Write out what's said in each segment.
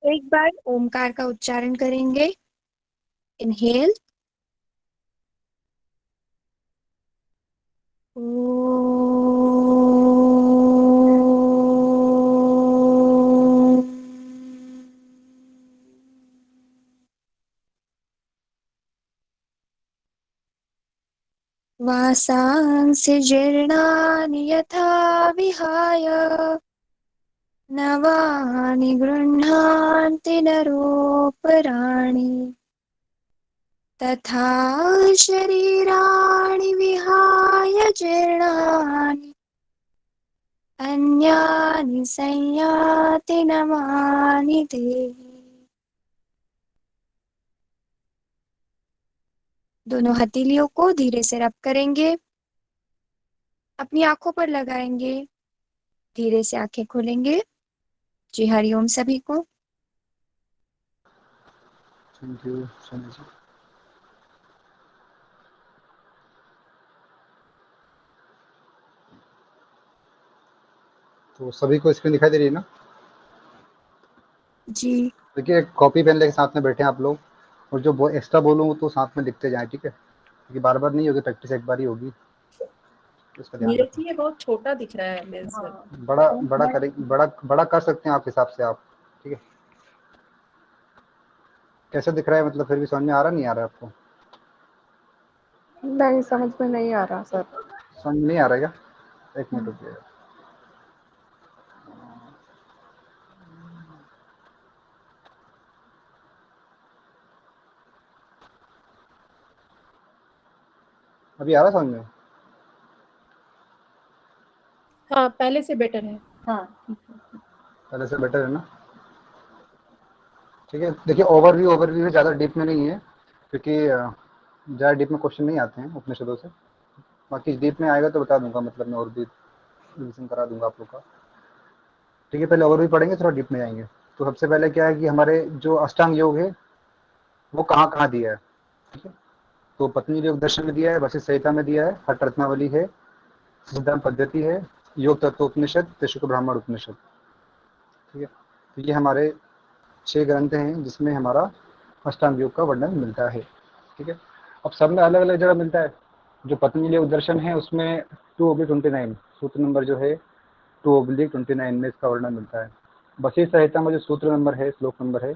एक बार ओमकार का उच्चारण करेंगे। इनहेल। वासांसि जीर्णानि यथा विहाय नवानि गृह्णाति नरोपराणि तथा शरीराणि विहाय जीर्णानि अन्यानि संयाति नवानि देहि। दोनों हथेलियों को धीरे से रब करेंगे, अपनी आंखों पर लगाएंगे, धीरे से आंखें खोलेंगे। जी हरिओम सभी को। Thank you Soni ji. तो सभी को स्क्रीन दिखाई दे रही है ना? जी देखिए कॉपी पेन लेके साथ में बैठे हैं आप लोग, और जो एक्स्ट्रा बोलूँ तो साथ में लिखते जाएं, ठीक है? क्योंकि बार बार नहीं होगी प्रैक्टिस, एक बार ही होगी, तो इसका ध्यान रखें। ये बहुत छोटा दिख रहा है मेरे से। बड़ा बड़ा करें, बड़ा कर सकते हैं आप हिसाब से आप, ठीक है? कैसे दिख रहा है, मतलब फिर भी समझ में आ रहा नहीं आ रहा है आपको? नहीं, समझ में नहीं आ रहा सर। समझ में नहीं आ रहा है क्या? एक मिनट रुकिए। अभी आ रहा है समझ में? हाँ, पहले से बेटर है। हाँ, पहले से बेटर है ना? ठीक है, देखिए ओवरव्यू है, ज़्यादा डीप में नहीं है, क्योंकि ज़्यादा डीप में क्वेश्चन नहीं आते हैं उपनिषदों से। बाकी डीप में आएगा तो बता दूंगा, मतलब मैं और भी रिविजन करा दूंगा आप लोग का। ठीक है, पहले ओवरव्यू पढ़ेंगे, थोड़ा डीप में जाएंगे। तो सबसे पहले क्या है कि हमारे जो अष्टांग योग है वो कहाँ कहाँ दिया है, ठीक है? तो पतंजलि योग दर्शन में दिया है, वशिष्ठ संहिता में दिया है, हठ रत्नावली है, सिद्धांत पद्धति है, योग तत्वोपनिषद, त्रिशुक ब्राह्मण उपनिषद, ठीक है? तो ये हमारे 6 ग्रंथ हैं जिसमें हमारा अष्टांग योग का वर्णन मिलता है, ठीक है? अब सब में अलग अलग जगह मिलता है। जो पतंजलि योग दर्शन है उसमें 2/29 सूत्र नंबर जो है 2/29 में इसका वर्णन मिलता है। वशिष्ठ संहिता में जो सूत्र नंबर है, श्लोक नंबर है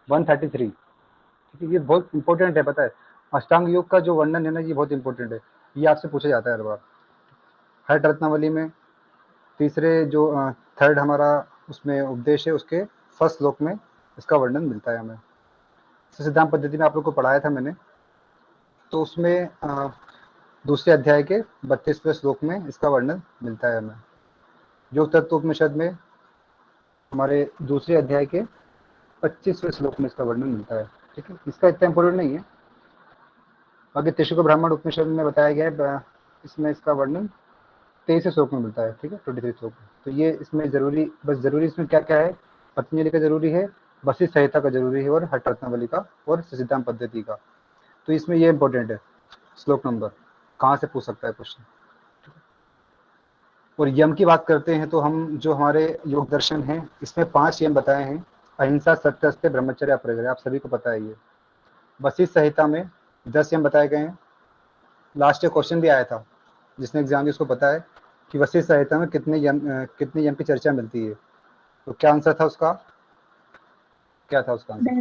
133, ठीक है? ये बहुत इंपॉर्टेंट है, पता है? अष्टांग योग का जो वर्णन है ना, ये बहुत इंपॉर्टेंट है, ये आपसे पूछा जाता है हर बार। हर रत्नावली में तीसरे जो थर्ड हमारा उसमें उपदेश है, उसके फर्स्ट श्लोक में इसका वर्णन मिलता है हमें। सिद्धांत पद्धति में आप लोग को पढ़ाया था मैंने, तो उसमें दूसरे अध्याय के 32वें श्लोक में इसका वर्णन मिलता है हमें। योग तत्वोपनिषद में हमारे दूसरे अध्याय के 25वें श्लोक में इसका वर्णन मिलता है, ठीक है? इसका इतना इंपॉर्टेंट नहीं है। बाकी त्रिशुक ब्राह्मण उपनिषद में बताया गया है, इसमें इसका वर्णन 23वें श्लोक में मिलता है, ठीक है? 23 श्लोक में। तो ये इसमें जरूरी, बस जरूरी इसमें क्या क्या है, पतंजलि का जरूरी है, वशिष्ठ संहिता का जरूरी है, और हठ रत्नावली का और सिद्धांत पद्धति का। तो इसमें ये इंपॉर्टेंट है, श्लोक नंबर कहाँ से पूछ सकता है क्वेश्चन। और यम की बात करते हैं तो हम जो हमारे योग दर्शन हैं इसमें 5 यम बताए हैं। अहिंसा, सत्य, अस्त्य, ब्रह्मचर्य, अपरिग्रह, आप सभी को पता है ये। वशिष्ठ संहिता में 10 यम बताए गए हैं। लास्ट क्वेश्चन भी आया था, जिसने एग्जाम उसको पता है कि वशिष्ठ संहिता में कितने यम की चर्चा मिलती है। तो क्या आंसर था उसका, क्या था उसका आंसर?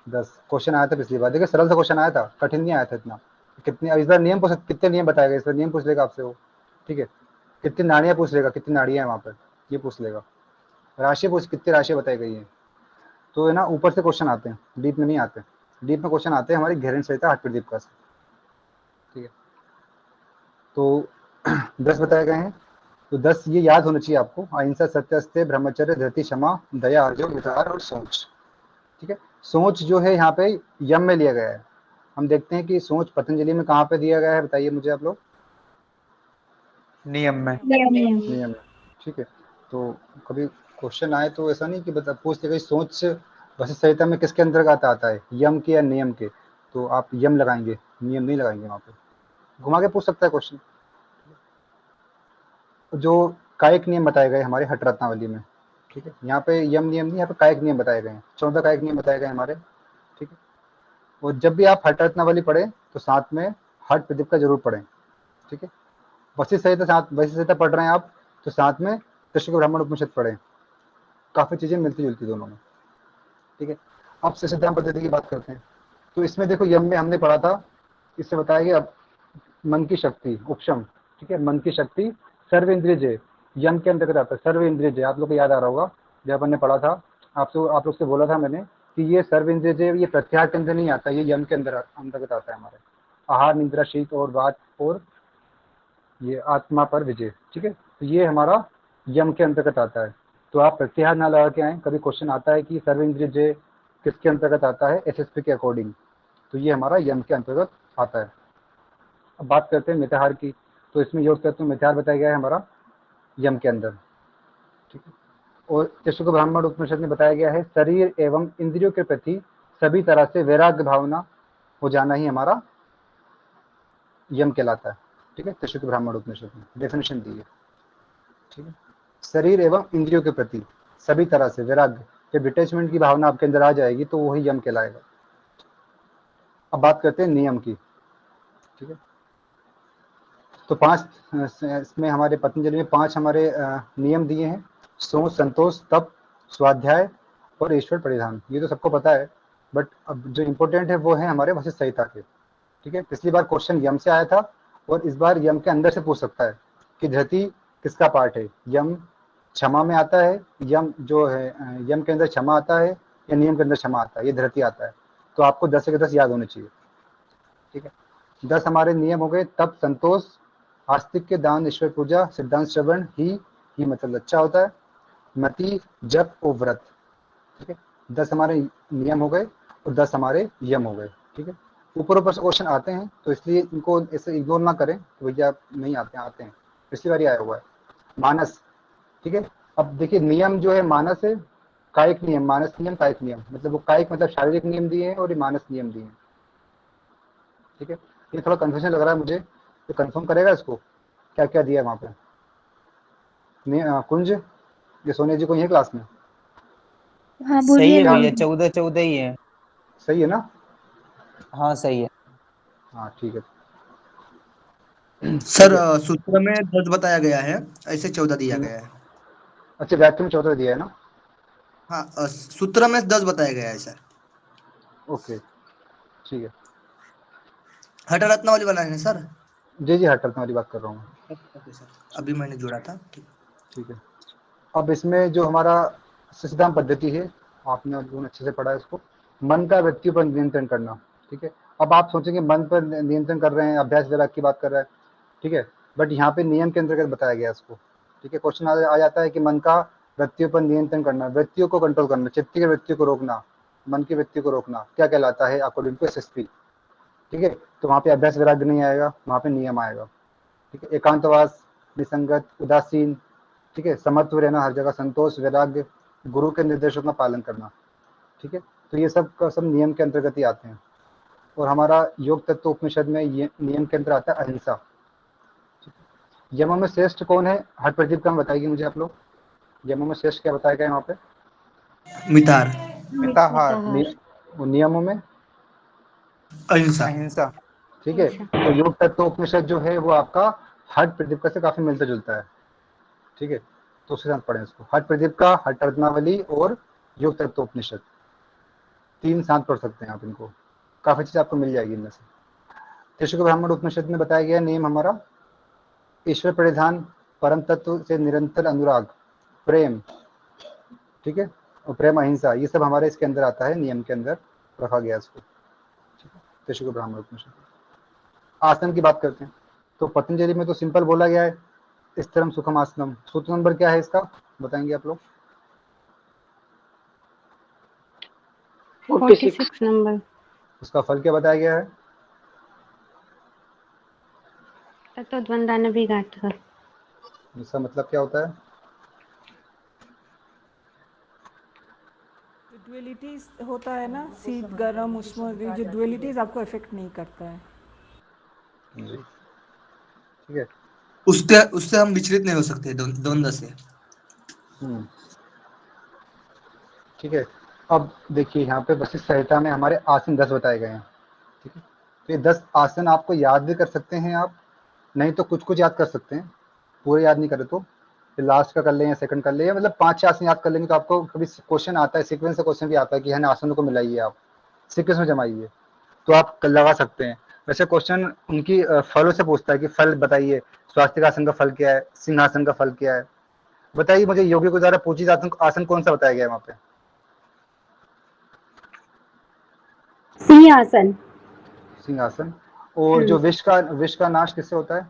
10 क्वेश्चन आया था पिछली बार, देखिए सरल सा क्वेश्चन आया था, कठिन नहीं आया था इतना। कितने, अब इस बार नियम पूछ, कितने नियम बताएगा, इस बार नियम पूछ लेगा आपसे वो, ठीक है? कितनी नाड़ियाँ पूछ लेगा, कितनी नाड़ियाँ हैं वहाँ पर, ये पूछ लेगा। राशि पूछ, कितनी राशि बताई गई है। तो है ना, ऊपर से क्वेश्चन आते हैं, डीप में नहीं आते। डीप में क्वेश्चन आते हैं हमारी घेरन संहिता हठ प्रदीप का से, ठीक है? तो 10 बताए गए हैं, तो 10 ये याद होना चाहिए आपको। अहिंसा, सत्य, अस्त्य, ब्रह्मचर्य, धृति, क्षमा, दया, अर्जव, विचार और सोच, ठीक है? सोच जो है यहाँ पे यम में लिया गया है। हम देखते हैं कि सोच पतंजलि में कहाँ पे दिया गया है, बताइए मुझे आप लोग। नियम में। नियम में, ठीक है? तो कभी क्वेश्चन आए तो ऐसा नहीं कि बता पूछ लेगा सोच वशिष्ठ संहिता में किसके अंतर्गत आता है, यम के या नियम के, तो आप यम लगाएंगे, नियम नहीं लगाएंगे। वहाँ पे घुमा के पूछ सकता है क्वेश्चन। जो कायिक नियम बताए गए हमारे हठ रत्नावली में, ठीक है, यहाँ पे यम नियम नहीं, यहाँ पे कायिक नियम बताए गए हैं, 14 कायिक नियम बताए गए हमारे। ठीक है, और जब भी आप हठ रत्नावली पढ़े तो साथ में हठ प्रदीप का जरूर पढ़ें। ठीक है, वशिष्ठ संहिता पढ़ रहे हैं आप तो साथ में कृष्ण के ब्राह्मण उपनिषद पढ़ें, काफी चीजें मिलती जुलती दोनों में। ठीक है, अब से सिद्धांत पद्धति की बात करते हैं। तो इसमें देखो यम में हमने पढ़ा था, इससे बताया गया मन की शक्ति उपशम। ठीक है, मन की शक्ति सर्व इंद्रिय जय यम के अंतर्गत आता है। सर्व इंद्रिय जय आप लोग को याद आ रहा होगा, जब अपन ने पढ़ा था आप लोग से बोला था मैंने कि ये सर्व इंद्रिय जय ये प्रत्याहार के अंदर नहीं आता, ये यम के अंतर्गत आता है हमारे। आहार निद्रा शीत और वात और ये आत्मा पर विजय। ठीक है, तो ये हमारा यम के अंतर्गत आता है। तो आप प्रत्याहार ना लगा के आए, कभी क्वेश्चन आता है कि सर्व इंद्रिय जय किसके अंतर्गत आता है एसएसपी के अकॉर्डिंग, तो ये हमारा यम के अंतर्गत आता है। अब बात करते हैं मिथ्याहार की, तो इसमें योग तत्व मिथ्याहार बताया गया है हमारा यम के अंदर। ठीक है, और चक्षुक ब्राह्मण उपनिषद में बताया गया है शरीर एवं इंद्रियों के प्रति सभी तरह से वैराग्य भावना हो जाना ही हमारा यम कहलाता है। ठीक है, चक्षुक ब्राह्मण उपनिषद में डेफिनेशन दी है। ठीक है, शरीर एवं इंद्रियों के प्रति सभी तरह से वैराग्य, जब डिटैचमेंट की भावना आपके अंदर आ जाएगी तो वही यम कहलाएगा। अब बात करते हैं नियम की। ठीक है, तो 5 इसमें हमारे पतंजलि में 5 हमारे नियम दिए हैं, सोच संतोष तप स्वाध्याय और ईश्वर परिधान। ये तो सबको पता है, बट अब जो इम्पोर्टेंट है वो है हमारे वशिष्ठ संहिता के। ठीक है, पिछली बार क्वेश्चन यम से आया था और इस बार यम के अंदर से पूछ सकता है कि धृति किसका पार्ट है, यम क्षमा में आता है, यम जो है यम के अंदर क्षमा आता है या नियम के अंदर क्षमा आता है, ये धृति आता है। तो आपको 10 के 10 याद होने चाहिए। ठीक है, 10 हमारे नियम हो गए, तप संतोष आस्तिक के दान ईश्वर पूजा सिद्धांत श्रवण ही मतलब अच्छा होता है, मति जप और व्रत। ठीक है, 10 हमारे नियम हो गए और 10 हमारे यम हो गए। ठीक है, ऊपर से क्वेश्चन आते हैं तो इसलिए इनको ऐसे इग्नोर ना करें तो भैया नहीं आते हैं, पिछली बार ही आया हुआ है। मानस, ठीक है, अब देखिए नियम जो है मानस है, कायिक नियम मानस नियम कायिक नियम, मतलब वो कायिक मतलब शारीरिक नियम दिए हैं और ये मानस नियम दिए हैं। ठीक है, ये थोड़ा कंफ्यूजन लग रहा है मुझे, तो कंफर्म करेगा इसको क्या क्या दिया है वहाँ पे कुंज, ये सोनिया जी को यही क्लास में हाँ सही बोलिए है ना। भैया, 14 ही है। सही है ना? हाँ सही है। हाँ ठीक है। सर ठीक है, सूत्र में 10 बताया गया है, ऐसे 14 दिया गया है। अच्छा व्याख्या में 14 दिया है ना? हाँ सूत्र में 10 बताया गया है सर। ओके ठीक है, हठ रत्नावली वाला है ना सर? जी हट तुम्हारी बात कर रहा हूँ। ओके सर, अभी मैंने जोड़ा था। ठीक है, अब इसमें जो हमारा सिद्धांत पद्धति है आपने अच्छे से पढ़ा है इसको, मन का व्यक्ति पर नियंत्रण करना। ठीक है, अब आप सोचेंगे मन पर नियंत्रण कर रहे हैं, अभ्यास वैराग की बात कर रहा है। ठीक है, बट यहाँ पे नियम के अंतर्गत बताया गया इसको। ठीक है, क्वेश्चन आ जाता है कि मन का वृत्तियों पर नियंत्रण करना, वृत्तियों को कंट्रोल करना, चित्त की वृत्तियों को रोकना, मन की वृत्ति को रोकना क्या कहलाता है अकॉर्डिंग टू एसएसपी। ठीक है, तो वहाँ पे अभ्यास वैराग्य नहीं आएगा, वहाँ पे नियम आएगा। ठीक है, एकांतवास, निसंगत, उदासीन, ठीक है, समत्व रहना हर जगह, संतोष, वैराग्य, गुरु के निर्देशों का पालन करना। ठीक है, तो ये सब का सब नियम के अंतर्गत ही आते हैं। और हमारा योग तत्व उपनिषद में ये नियम के अंतर आता है अहिंसा। यमों में श्रेष्ठ कौन है? हर प्रदीप का बताएगी मुझे आप लोग, यमों में श्रेष्ठ क्या बताया गया वहाँ पे? मितार। मिताहार। नियमों में अहिंसा। अहिंसा। ठीक है, तो योग तत्व उपनिषद जो है वो आपका हठ प्रदीप का से काफी मिलता जुलता है। ठीक है, तो उसके साथ पढ़ें इसको, हठ प्रदीप का, हठ रत्नावली और योग तत्व उपनिषद 3 साथ पढ़ सकते हैं आप इनको, काफी चीज आपको मिल जाएगी इनमें से। त्रिशुक ब्राह्मण उपनिषद में बताया गया नियम हमारा ईश्वर परिधान, परम तत्व से निरंतर अनुराग, प्रेम, ठीक है, और प्रेम अहिंसा, ये सब हमारे इसके अंदर आता है, नियम के अंदर रखा गया इसको। ठीक है, त्रिशुक ब्राह्मण उपनिषद। आसन की बात करते हैं तो पतंजलि में तो सिंपल बोला गया है स्थिरम सुखम आसनम। सूत्र नंबर क्या है इसका बताएंगे आप लोग? 46 नंबर। उसका फल क्या बताया गया है? तत्वद्वंदानभिघात। इसका मतलब क्या होता है? ड्युअलिटीज होता है ना, शीत गर्म उष्मा, जो ड्युअलिटीज आपको इफेक्ट नहीं करता है जी ठीक है, उससे हम विचलित नहीं हो सकते द्वंद्व से। ठीक है। अब देखिए यहाँ पे वशिष्ठ संहिता में हमारे आसन 10 बताए गए हैं। ठीक है, तो ये 10 आसन आपको याद भी कर सकते हैं आप, नहीं तो कुछ कुछ याद कर सकते हैं, पूरे याद नहीं करे तो लास्ट का कर लें या सेकंड कर लें, या मतलब 5-6 आसन याद कर लेंगे तो आपको कभी क्वेश्चन आता है, सीक्वेंस से क्वेश्चन भी आता है कि है ना आसनों को मिलाइए, आप सीक्वेंस में जमाइए, तो आप लगा सकते हैं। वैसे क्वेश्चन उनकी फलों से पूछता है कि फल बताइए, स्वास्तिकासन का फल क्या है, सिंहासन का फल क्या है। बताइए मुझे योगी के द्वारा पूजित आसन आसन कौन सा बताया गया है वहाँ पे? सिंहासन। सिंहासन। और जो विष का नाश किससे होता है?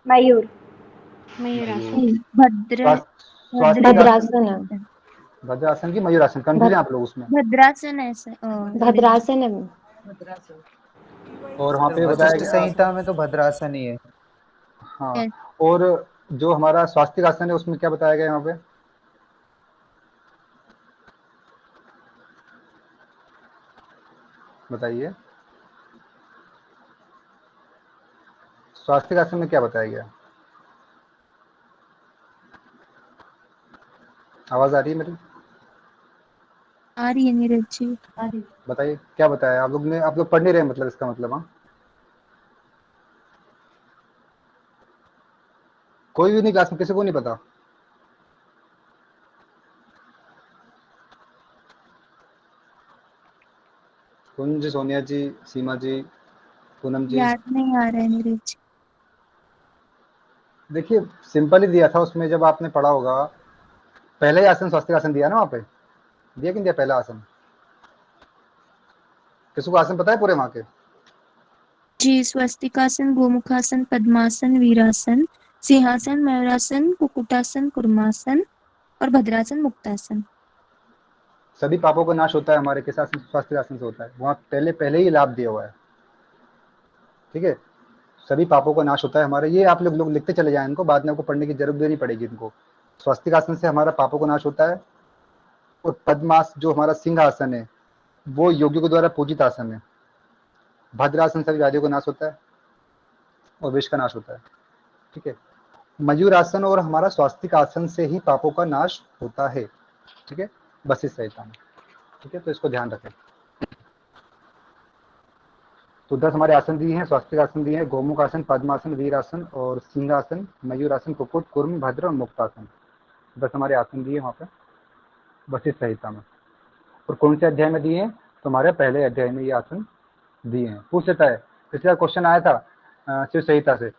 मयूर। मयूर। भद्र स्वास्तिक आसन, भद्रासन। भद्रासन की मयूरासन, कंफ्यूज हैं आप लोग उसमें। भद्रासन ऐसे भद्रासन है। और वहाँ पे बताया वशिष्ठ गया, संहिता में तो भद्रासन ही है। हाँ, और जो हमारा स्वास्तिक आसन है उसमें क्या बताया गया है वहाँ पे? बताइए, स्वास्तिक आसन में क्या बताया गया? आवाज आ रही है मेरी? आ रही है नीरज जी। बताइए क्या बताया आप लोग ने? आप लोग पढ़ नहीं रहे मतलब इसका मतलब? हाँ, कोई भी नहीं क्लास में, किसी को नहीं पता? कुंज, सोनिया जी, सीमा जी, पूनम जी। याद नहीं आ रहा है नीरज जी। देखिए सिंपल ही दिया था उसमें, जब आपने पढ़ा होगा पहले ही आसन स्वास्तिक आसन दिया ना वहाँ पे, दिया कि नहीं दिया पहला आसन? किसी को आसन पता है पूरे वहाँ के? जी, स्वस्तिकासन, गोमुखासन, पद्मासन, वीरासन, सिंहासन, मयूरासन, कुक्कुटासन, कुर्मासन और भद्रासन, मुक्तासन। सभी पापों का नाश होता है हमारे किस आसन? स्वास्तिक आसन से होता है। वहाँ पहले पहले ही लाभ दिया हुआ है। ठीक है, सभी पापों का नाश होता है हमारे। ये आप लोग लिखते चले जाएं इनको, बाद में आपको पढ़ने की जरूरत भी नहीं पड़ेगी इनको। स्वास्तिक आसन से हमारा पापों का नाश होता है। और पद्मास जो हमारा सिंह आसन है वो योगियों के द्वारा पूजित आसन है। भद्रासन से व्याधियों का नाश होता है और विष का नाश होता है। ठीक है, मयूर आसन और हमारा स्वास्तिक आसन से ही पापों का नाश होता है। ठीक है, वशिष्ठ संहिता में। ठीक है, तो इसको ध्यान रखें। तो 10 हमारे आसन दिए हैं, स्वास्तिक आसन दिए हैं, गोमुख आसन, पद्मासन, वीरासन और सिंहासन, मयूरासन, कुक्कुट, कुर्म, भद्र और मुक्तासन। 10 हमारे आसन दिए वहाँ पे वशिष्ठ संहिता में। और कौन से अध्याय में दिए हैं? तो हमारे पहले अध्याय में ये आसन दिए हैं। पूछ लेता है, पिछला क्वेश्चन आया था शिव संहिता से,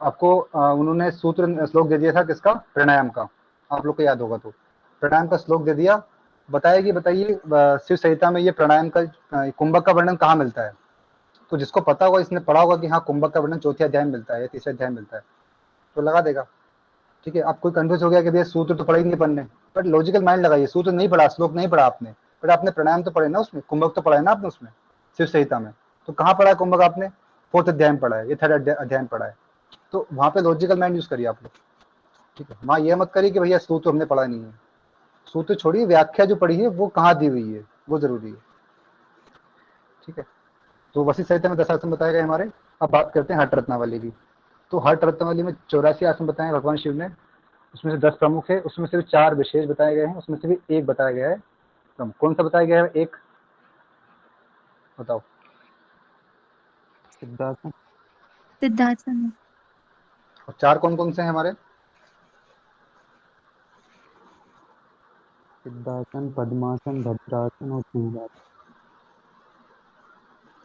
आपको उन्होंने सूत्र श्लोक दे दिया था किसका? प्राणायाम का, आप लोग को याद होगा तो प्राणायाम का श्लोक दे दिया। बताइए शिव संहिता में ये प्राणायाम का कुंभक का वर्णन कहाँ मिलता है? तो जिसको पता होगा, इसने पढ़ा होगा कि हाँ कुंभक का वर्णन चौथे अध्याय में मिलता है या तीसरे अध्याय में मिलता है, तो लगा देगा। ठीक है, आप कोई कंफ्यूज हो गया कि भैया सूत्र तो पढ़ा ही नहीं पढ़ने, बट लॉजिकल माइंड लगाइए, सूत्र नहीं पढ़ा, श्लोक नहीं पढ़ा आपने, बट आपने प्राणायाम तो पढ़े ना उसमें, कुंभक तो पढ़ा है ना आपने उसमें शिव संहिता में। तो कहाँ पढ़ा है कुंभक आपने? 4th अध्याय में पढ़ा है, ये 3rd अध्याय में पढ़ा है। तो वहाँ पे लॉजिकल माइंड यूज करिए आप लोग। ठीक है, वहाँ ये मत करिए कि भैया सूत्र हमने पढ़ा नहीं है। सूत्र छोड़िए, व्याख्या जो पढ़ी है वो कहाँ दी हुई है वो जरूरी है। ठीक है, तो वशिष्ठ संहिता में 10 आसन बताए गए हमारे। अब बात करते हैं हठ रत्नावली की। तो हठ रत्नावली में 84 आसन बताए भगवान शिव ने, उसमें से 10 प्रमुख है, उसमें से भी 4 विशेष बताए गए हैं, उसमें से भी एक बताया गया है प्रमुख। कौन सा बताया गया है? एक बताओ। सिद्धासन। सिद्धासन। और 4 कौन कौन से हैं हमारे? सिद्धासन, पद्मासन, भद्रासन और सिंहासन।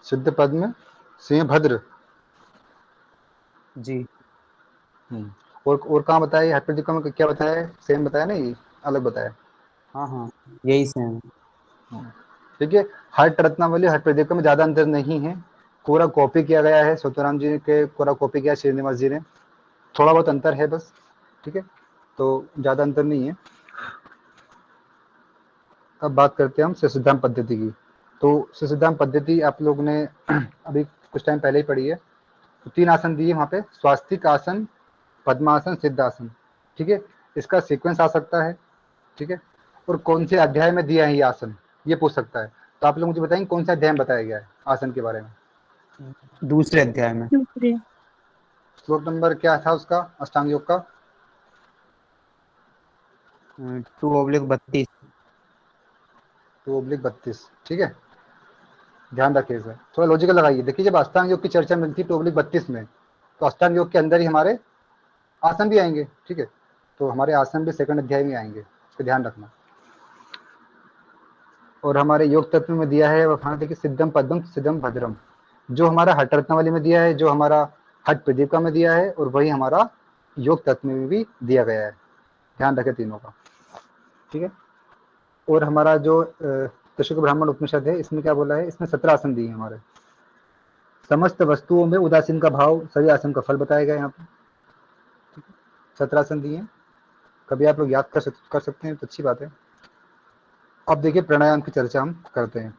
सिद्ध पद्म, सिंह, भद्र। जी। और कहाँ बताया? ये हठ प्रदीप में क्या बताया है? सेम बताया ना, ये अलग बताया? हाँ हाँ, यही सेम। ठीक है, हठ रत्नावली हठ प्रदीप में ज्यादा अंतर नहीं है, पूरा कॉपी किया गया है, सत्यनारायण जी के पूरा कॉपी किया श्रीनिवास जी ने, थोड़ा बहुत अंतर है बस। ठीक है, तो ज्यादा अंतर नहीं है। अब बात करते हैं हम सिद्धांत पद्धति की। तो सिद्धांत पद्धति आप लोग ने अभी कुछ टाइम पहले ही पढ़ी है। तो 3 आसन दिए वहाँ पे, स्वास्तिक आसन, पद्मासन, सिद्धासन। ठीक है, इसका सीक्वेंस आ सकता है। ठीक है, और कौन से अध्याय में दिया है ये आसन, ये पूछ सकता है। तो आप लोग मुझे बताएंगे कौन से अध्याय में बताया गया है आसन के बारे में? दूसरे अध्याय में। दूसरे। श्लोक नंबर क्या था उसका, अष्टांग योग का? 2/32। 2/32, ठीक है। ध्यान रखिए सर, थोड़ा लॉजिकल लगाइए। देखिए जब अष्टांग योग की चर्चा मिलती है 2/32 में, तो अष्टांग योग के अंदर ही हमारे आसन भी आएंगे, ठीक है। तो हमारे आसन भी सेकंड अध्याय में आएंगे, इसका ध्यान रखना। और हमारे योग तत्व में दिया है वहां देखिए सिद्धम पद्मम सिद्धम भद्रम, जो हमारा हठ रत्नावली में दिया है, जो हमारा हठ प्रदीपिका में दिया है, और वही हमारा योग तत्व में भी दिया गया है। ध्यान रखें तीनों का, ठीक है। और हमारा जो तशुक ब्राह्मण उपनिषद है, इसमें क्या बोला है, इसमें 17 आसन दिए हैं हमारे। समस्त वस्तुओं में उदासीन का भाव, सभी आसन का फल बताया गया यहाँ पर, 17 आसन दिए हैं। कभी आप लोग याद कर सकते हैं तो अच्छी बात है। अब देखिए प्राणायाम की चर्चा हम करते हैं।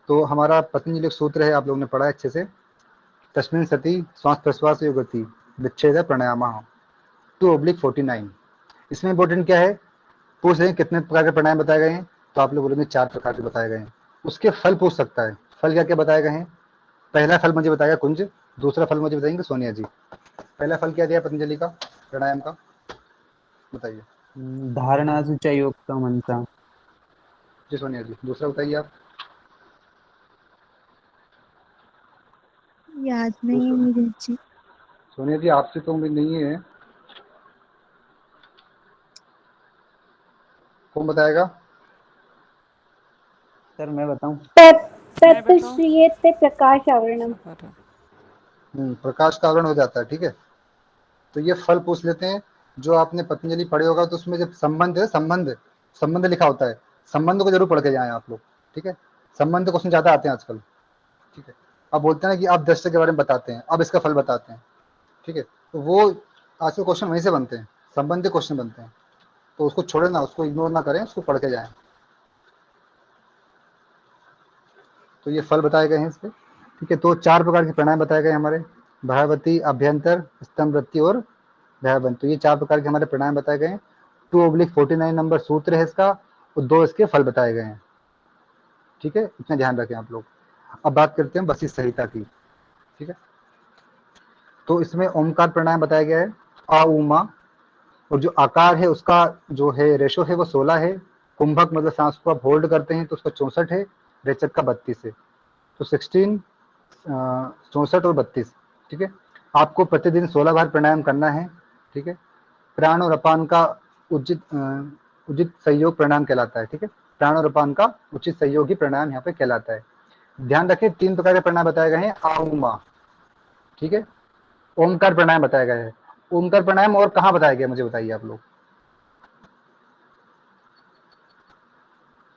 तो हमारा पतंजलि सूत्र है, आप लोगों ने पढ़ा है अच्छे से। तस्मिन् सति श्वास प्रश्वास योगति विच्छेद प्राणायाम 2/49। इसमें इंपॉर्टेंट क्या है, पूछ रहे हैं कितने प्रकार के प्राणायाम बताए गए हैं, तो आप लोग बोलेंगे 4 प्रकार के बताए गए हैं। उसके फल पूछ सकता है, फल क्या क्या बताए गए हैं। पहला फल मुझे बताएगा कुंज, दूसरा फल मुझे बताएंगे सोनिया जी। पहला फल क्या दिया पतंजलि का प्राणायाम का, बताइए धारणासु च योक्ता मंत्र। जी सोनिया जी। दूसरा बताइए आप। याद नहीं है मुझे जी। सोनिया जी आपसे तो उम्मीद नहीं है, कौन बताएगा। सर मैं बताऊं? मैं बताऊं? तत्श्रियते प्रकाश आवरणम। प्रकाश का आवरण हो जाता है, ठीक है। तो ये फल पूछ लेते हैं। जो आपने पतंजलि पढ़े होगा तो उसमें जब संबंध है, संबंध लिखा होता है, संबंध को जरूर पढ़ के जाएं आप लोग, ठीक है। संबंध क्वेश्चन ज्यादा आते हैं आजकल, ठीक है। अब बोलते हैं ना कि आप दृश्य के बारे में बताते हैं, अब इसका फल बताते हैं, ठीक है। तो वो आजकल क्वेश्चन वहीं से बनते हैं, संबंधित क्वेश्चन बनते हैं। तो उसको छोड़े ना, उसको इग्नोर ना करें, उसको पढ़ के जाएं। तो ये फल बताए गए हैं इसके, ठीक है। तो 4 प्रकार के प्राणायाम बताए गए हमारे, भयावती, अभ्यंतर, स्तंभवृत्ति और भयाबंद। तो ये 4 प्रकार के हमारे प्राणायाम बताए गए हैं। 2/49 नंबर सूत्र है इसका, और 2 इसके फल बताए गए हैं, ठीक है। इतना ध्यान रखें आप लोग। अब बात करते हैं वशिष्ठ संहिता की, ठीक है। तो इसमें ओमकार प्राणायाम बताया गया है, आ उमा। और जो आकार है उसका जो है रेशो है वो 16 है। कुंभक मतलब सांस को आप होल्ड करते हैं तो उसका 64 है, रेचक का 32 है। तो 16, 64 और 32, ठीक है। आपको प्रतिदिन 16 बार प्राणायाम करना है, ठीक है। प्राण और अपान का उचित सहयोग प्राणायाम कहलाता है, ठीक है। प्राण और अपान का उचित सहयोग ही प्राणायाम यहाँ पे कहलाता है। ध्यान रखें 3 प्रकार के प्राणायाम बताए गए हैं, आ उमा, ठीक है। ओमकार प्राणायाम बताया गया है। ओमकार प्राणायाम और कहाँ बताया गया मुझे बताइए आप लोग,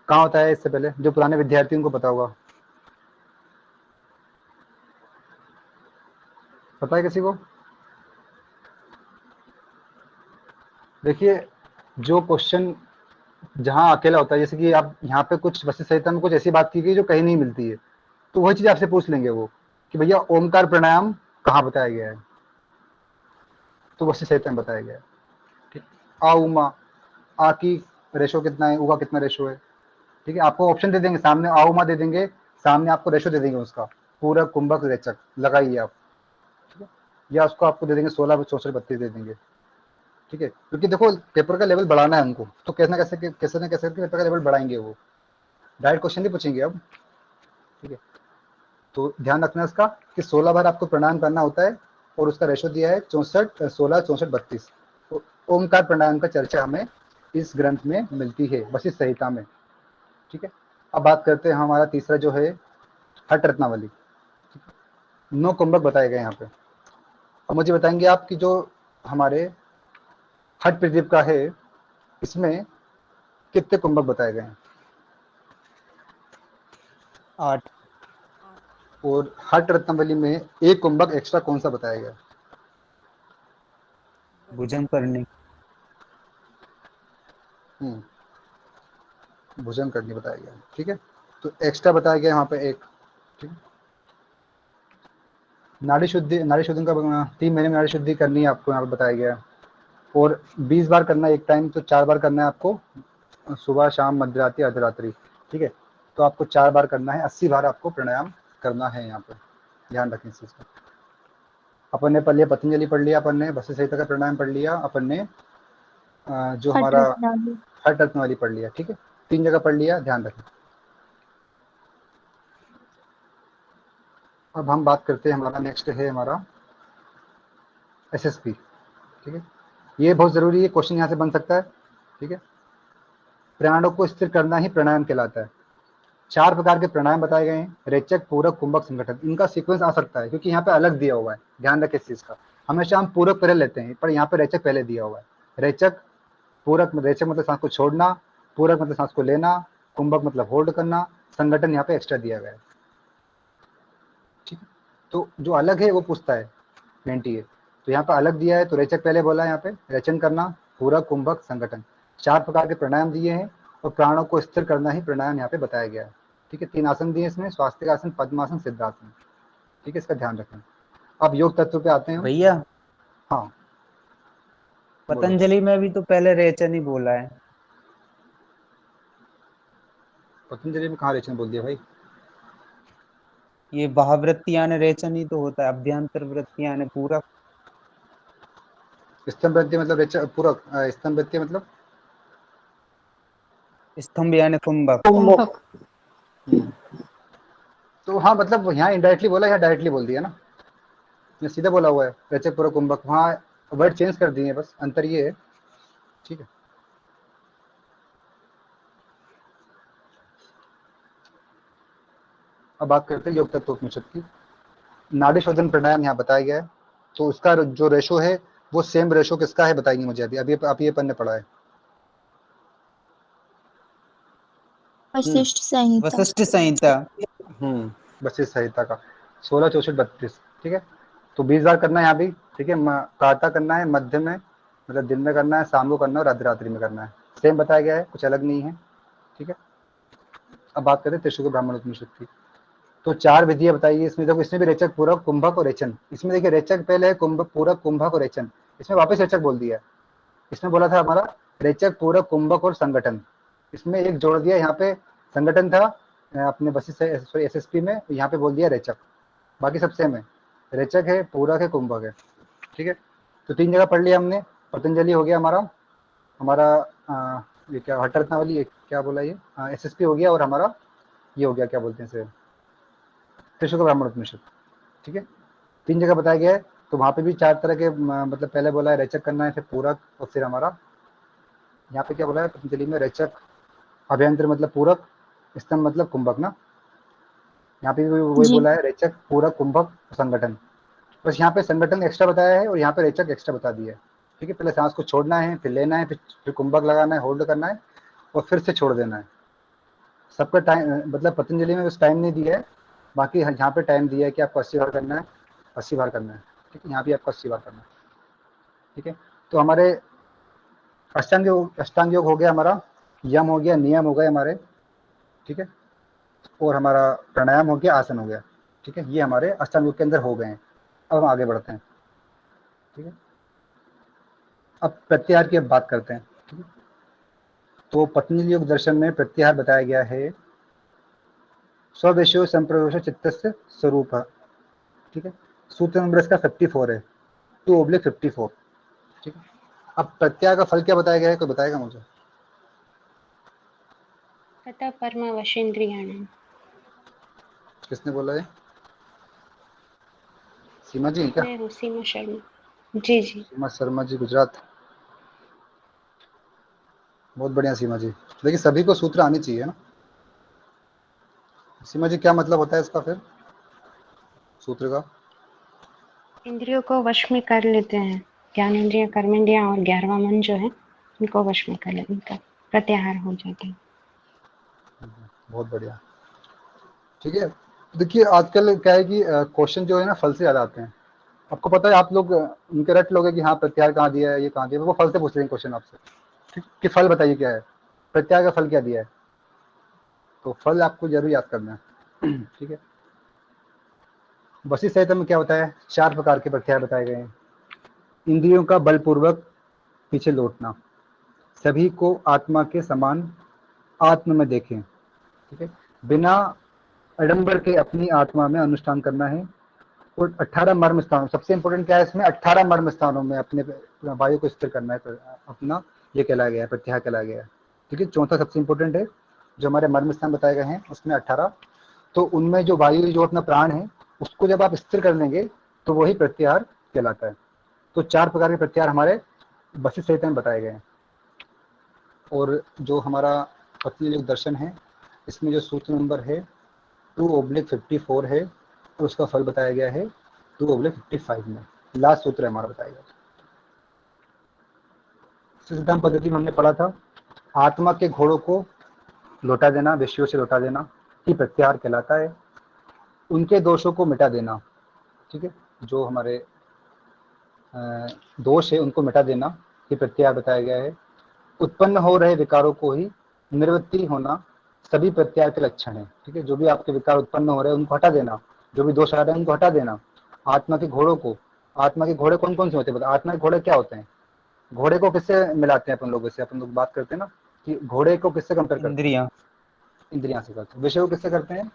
कहाँ होता है इससे पहले, जो पुराने विद्यार्थियों को पता होगा, पता है किसी को। देखिए जो क्वेश्चन जहाँ अकेला होता है, जैसे कि आप यहाँ पे कुछ वशिष्ठ संहिता में कुछ ऐसी बात की गई जो कहीं नहीं मिलती है, तो वही चीज आपसे पूछ लेंगे वो कि भैया ओमकार प्राणायाम कहाँ बताया गया है, तो वशिष्ठ संहिता में बताया गया है, ठीक। आ उमा, आ की रेशो कितना है, उ का कितना रेशो है, ठीक है। आपको ऑप्शन दे देंगे सामने, आ उमा दे देंगे सामने, आपको रेशो दे देंगे उसका, पूरक कुंभक रेचक लगाइए आप, ठीक है। या उसको आपको दे देंगे 16, 64, 32 दे देंगे, ठीक है। क्योंकि देखो पेपर का लेवल बढ़ाना है उनको, तो कैसे ना कैसे पेपर का लेवल बढ़ाएंगे वो, डायरेक्ट क्वेश्चन नहीं पूछेंगे अब, ठीक है। तो ध्यान रखना इसका कि 16 बार आपको प्राणायाम करना होता है, और उसका रेशो दिया है 64, 16, 64, 32। तो ओमकार प्राणायाम का चर्चा हमें इस ग्रंथ में मिलती है, वशिष्ठ संहिता में, ठीक है। अब बात करते हैं हमारा तीसरा जो है हठ रत्नावली, 9 कुंभक बताए गए यहाँ पे। अब मुझे बताएंगे आप कि जो हमारे हठ प्रदीप का है, इसमें कितने कुंभक बताए गए हैं। 8। और हठ रत्नावली में एक कुंभक एक्स्ट्रा कौन सा बताया गया। भुजंग करने। भुजंग करनी बताया गया, ठीक है। तो एक्स्ट्रा बताया गया यहाँ पे एक, ठीक है। नाड़ी शुद्धि का 3 महीने में नाड़ी शुद्धि करनी है आपको, यहाँ पे बताया गया है। और 20 बार करना है एक टाइम, तो 4 बार करना है आपको, सुबह शाम मध्यरात्रि अर्धरात्रि, ठीक है। तो आपको 4 बार करना है, 80 बार आपको प्राणायाम करना है यहाँ पे, ध्यान रखें इस चीज का। अपन ने पढ़ लिया पतंजलि, पढ़ लिया अपन ने, वशिष्ठ संहिता का प्राणायाम पढ़ लिया अपन ने, जो हठ हमारा रत्नावली। हठ रत्नावली पढ़ लिया, ठीक है। 3 जगह पढ़ लिया, ध्यान रखें। अब हम बात करते हैं, हमारा नेक्स्ट है हमारा एसएसपी। ठीक है, ये बहुत जरूरी है, क्वेश्चन यहाँ से बन सकता है। ठीक है, प्राणों को स्थिर करना ही प्राणायाम कहलाता है। 4 प्रकार के प्राणायाम बताए गए हैं, रेचक, पूरक, कुंभक, संगठन। इनका सीक्वेंस आ सकता है क्योंकि यहाँ पे अलग दिया हुआ है, ध्यान रखें इस चीज का। हमेशा हम पूरक पहले लेते हैं, पर यहाँ पे रेचक पहले दिया हुआ है। रेचक, पूरक, रेचक मतलब सांस को छोड़ना, पूरक मतलब सांस को लेना, कुंभक मतलब होल्ड करना, संगठन यहाँ पे एक्स्ट्रा दिया गया है। ठीक है, तो जो अलग है वो पूछता है मेंटी है, तो यहाँ पे अलग दिया है, तो रेचक पहले बोला है, यहाँ पे रेचन करना, पूरक, कुंभक, संगठन। 4 प्रकार के प्राणायाम दिए हैं और प्राणों को स्थिर करना ही प्राणायाम यहाँ पे बताया गया है। ठीक है, 3 आसन दिए इसमें, स्वास्तिक आसन, पद्मासन, सिद्धासन। ठीक है, इसका ध्यान रखें। अब योग तत्व पे आते हैं हम। भैया हाँ बोलो। पतंजलि में भी तो पहले रेचन ही बोला है। पतंजलि में कहाँ रेचन बोल दिया भाई? ये महावृत्तियां ने रेचन ही तो होता है, अभ्यंतर वृत्तियां ने पूरक। स्तंभ वृत्ति मतलब रेचक, पूरक। स्तंभ वृत्ति मतलब स्तंभ यानी कुंभक। कुंभक। तो हाँ, मतलब यहाँ इनडायरेक्टली बोला, यहाँ डायरेक्टली बोल दिया ना, ये सीधा बोला हुआ है रेचक, पूरक, कुंभक। वहाँ वर्ड चेंज कर दिए, बस अंतर ये है। ठीक है, अब बात करते हैं योग तत्व उपनिषद की। नाड़ी शोधन प्राणायाम यहाँ बताया गया है, तो उसका जो रेशो है वो सेम रेशो किसका है बताएंगे मुझे अभी। अभी आप ये पन्ने पढ़ा है। वशिष्ठ संहिता। वशिष्ठ संहिता। वशिष्ठ संहिता का 16, 64, 32। ठीक है, तो 20 बार करना है यहाँ भी। ठीक है, प्रातः करना है, मध्य में मतलब दिन में करना है, शाम को करना है और अर्धरात्रि में करना है। सेम बताया गया है, कुछ अलग नहीं है। ठीक है, अब बात करें त्रिशुक ब्राह्मण उपनिषद की। तो 4 विधियां बताइए इसमें। देखो, इसमें भी रेचक, पूरक, कुंभक और रेचन। इसमें देखिए रेचक पहले है, कुंभक, पूरक, कुंभक और रेचन। इसमें वापस रेचक बोल दिया। इसमें बोला था हमारा रेचक, पूरक, कुंभक और संगठन। इसमें एक जोड़ दिया, यहाँ पे संगठन था अपने वशिष्ठ एसएसपी में, यहाँ पे बोल दिया रेचक। बाकी सब सेम है, रेचक है, पूरक है, कुंभक है। ठीक है, तो 3 जगह पढ़ लिया हमने। पतंजलि हो गया हमारा, ये क्या हठ रत्नावली, क्या बोला ये, एसएसपी हो गया, और हमारा ये हो गया, क्या बोलते हैं इसे, त्रिशुक ब्राह्मण उपनिषद। ठीक है, 3 जगह बताया गया है, तो वहाँ पे भी 4 तरह के मतलब पहले बोला है रेचक करना है, फिर पूरक, और फिर हमारा यहाँ पे क्या बोला है पतंजलि में, रेचक, अभ्यंतर मतलब पूरक, स्तंभ मतलब कुंभक ना। यहाँ पे भी वही जी। बोला है, रेचक, पूरक, कुंभक, संगठन। बस यहाँ पे संगठन एक्स्ट्रा बताया है और यहाँ पे रेचक एक्स्ट्रा बता दिया है। ठीक है, पहले सांस को छोड़ना है, फिर लेना है, फिर कुंभक लगाना है, होल्ड करना है और फिर से छोड़ देना है। सबका टाइम मतलब पतंजलि में बस टाइम नहीं दिया है, बाकी यहाँ पे टाइम दिया है कि आपको 80 बार करना है, 80 बार करना है। ठीक है, यहाँ भी आपको 80 बार करना है। ठीक है, तो हमारे अष्टांग योग हो गया हमारा, यम हो गया, नियम हो गए हमारे। ठीक है, और हमारा प्राणायाम हो गया, आसन हो गया। ठीक है, ये हमारे अष्टांग योग के अंदर हो गए हैं। अब हम आगे बढ़ते हैं। ठीक है, अब प्रत्याहार की अब बात करते हैं। ठीक है, तो पतंजलि योग दर्शन में प्रत्याहार बताया गया है, स्वदेशो संप्रवेश चित्तस्य स्वरूप। ठीक है, सूत्र नंबर इसका 54 है, 2/54। ठीक है, अब प्रत्याहार का फल क्या बताया गया है, कोई बताएगा मुझे? तथा परमावशेन्द्रियाणाम। किसने बोला है? सीमा जी क्या? मैं हूँ सीमा शर्मा। जी जी। सीमा शर्मा जी, गुजरात। बहुत बढ़िया सीमा जी, लेकिन सभी को सूत्र आनी चाहिए ना। सीमा जी, क्या मतलब होता है इसका फिर, सूत्र का? इंद्रियों को वश में कर लेते हैं, ज्ञानेंद्रिय, कर्मेंद्रिय और 11वां मन जो है इनको वश में कर लेते, इनका प्रत्याहार हो जाता है। बहुत बढ़िया। ठीक है, देखिए आजकल क्या है कि क्वेश्चन जो है ना फल से ज्यादा आते हैं। आपको पता है, आप लोग उनके रट लोगे कि हाँ प्रत्याहार कहाँ दिया है, ये कहाँ दिया है, वो फल से पूछ रहे हैं क्वेश्चन आपसे। ठीक, कि फल बताइए क्या है, प्रत्याहार का फल क्या दिया है, तो फल आपको जरूर याद करना है। ठीक है, वशिष्ठ संहिता में क्या होता है, 4 प्रकार के प्रत्याहार बताए गए हैं। इंद्रियों का बलपूर्वक पीछे लौटना, सभी को आत्मा के समान आत्म में देखें। ठीक है, बिना आडंबर के अपनी आत्मा में अनुष्ठान करना है, और 18 मर्म स्थानों, सबसे इंपॉर्टेंट क्या है इसमें, 18 मर्म स्थानों में अपने वायु को स्थिर करना है, अपना ये कहलाया गया है, प्रत्याहार कहलाया गया है। ठीक है। चौथा सबसे इंपॉर्टेंट है, जो हमारे मर्म स्थान बताए गए हैं उसमें 18, तो उनमें जो वायु जो अपना प्राण है उसको जब आप स्थिर कर लेंगे तो वही प्रत्याहार कहलाता है। तो 4 प्रकार के प्रत्याहार हमारे वशिष्ठ संहिता में बताए गए हैं। और जो हमारा पतंजलि योग दर्शन है इसमें जो सूत्र नंबर है 2/54 है और उसका फल बताया गया है 2/55 में, लास्ट सूत्र है हमारा बताया गया। सिद्धांत पद्धति में हमने पढ़ा था आत्मा के घोड़ों को लौटा देना, विषयों से लौटा देना ही प्रत्याहार कहलाता है। उनके दोषों को मिटा देना, ठीक है, जो हमारे दोष है उनको मिटा देना ये प्रत्याहार बताया गया है। उत्पन्न हो रहे विकारों को ही निवृत्ति होना सभी प्रत्याहार के लक्षण है, ठीक है। जो भी आपके विकार उत्पन्न हो रहे हैं उनको हटा देना, जो भी दोष आ रहे हैं उनको हटा देना। आत्मा के घोड़ों को, आत्मा के घोड़े कौन कौन से होते हैं बताओ? आत्मा के घोड़े क्या होते हैं? घोड़े को किससे मिलाते हैं अपन लोग? वैसे अपन लोग बात करते हैं ना कि घोड़े को किससे कंपेयर करते हैं? इंद्रियां। इंद्रियां से करते हैं। विषय को किससे करते हैं?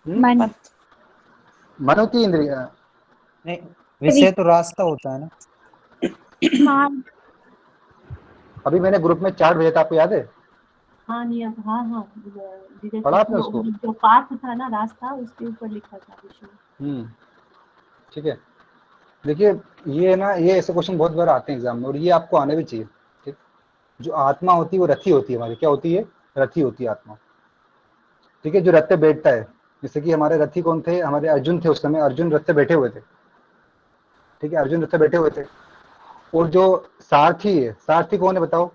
मन। मन होती है इंद्रिया? नहीं, विषय तो रास्ता होता है ना। हाँ अभी मैंने ग्रुप में चार्ट भेजा था, आपको याद है? हाँ नियम, हाँ हाँ, पढ़ा आपने उसको? जो पाथ था ना, रास्ता, उसके ऊपर लिखा था विषय। ठीक है। देखिए ये ना, ये ऐसे क्वेश्चन बहुत बार आते हैं एग्जाम में और ये आपको आने भी चाहिए, ठीक। जो आत्मा होती है वो रथी होती है हमारी, क्या होती है? रथी होती है आत्मा, ठीक है, जो रथ पे बैठता है। जैसे कि हमारे रथी कौन थे? हमारे अर्जुन थे, उस समय अर्जुन रथ पे बैठे हुए थे, ठीक है, अर्जुन रथ पे बैठे हुए थे। और जो सारथी है, सारथी कौन है बताओ?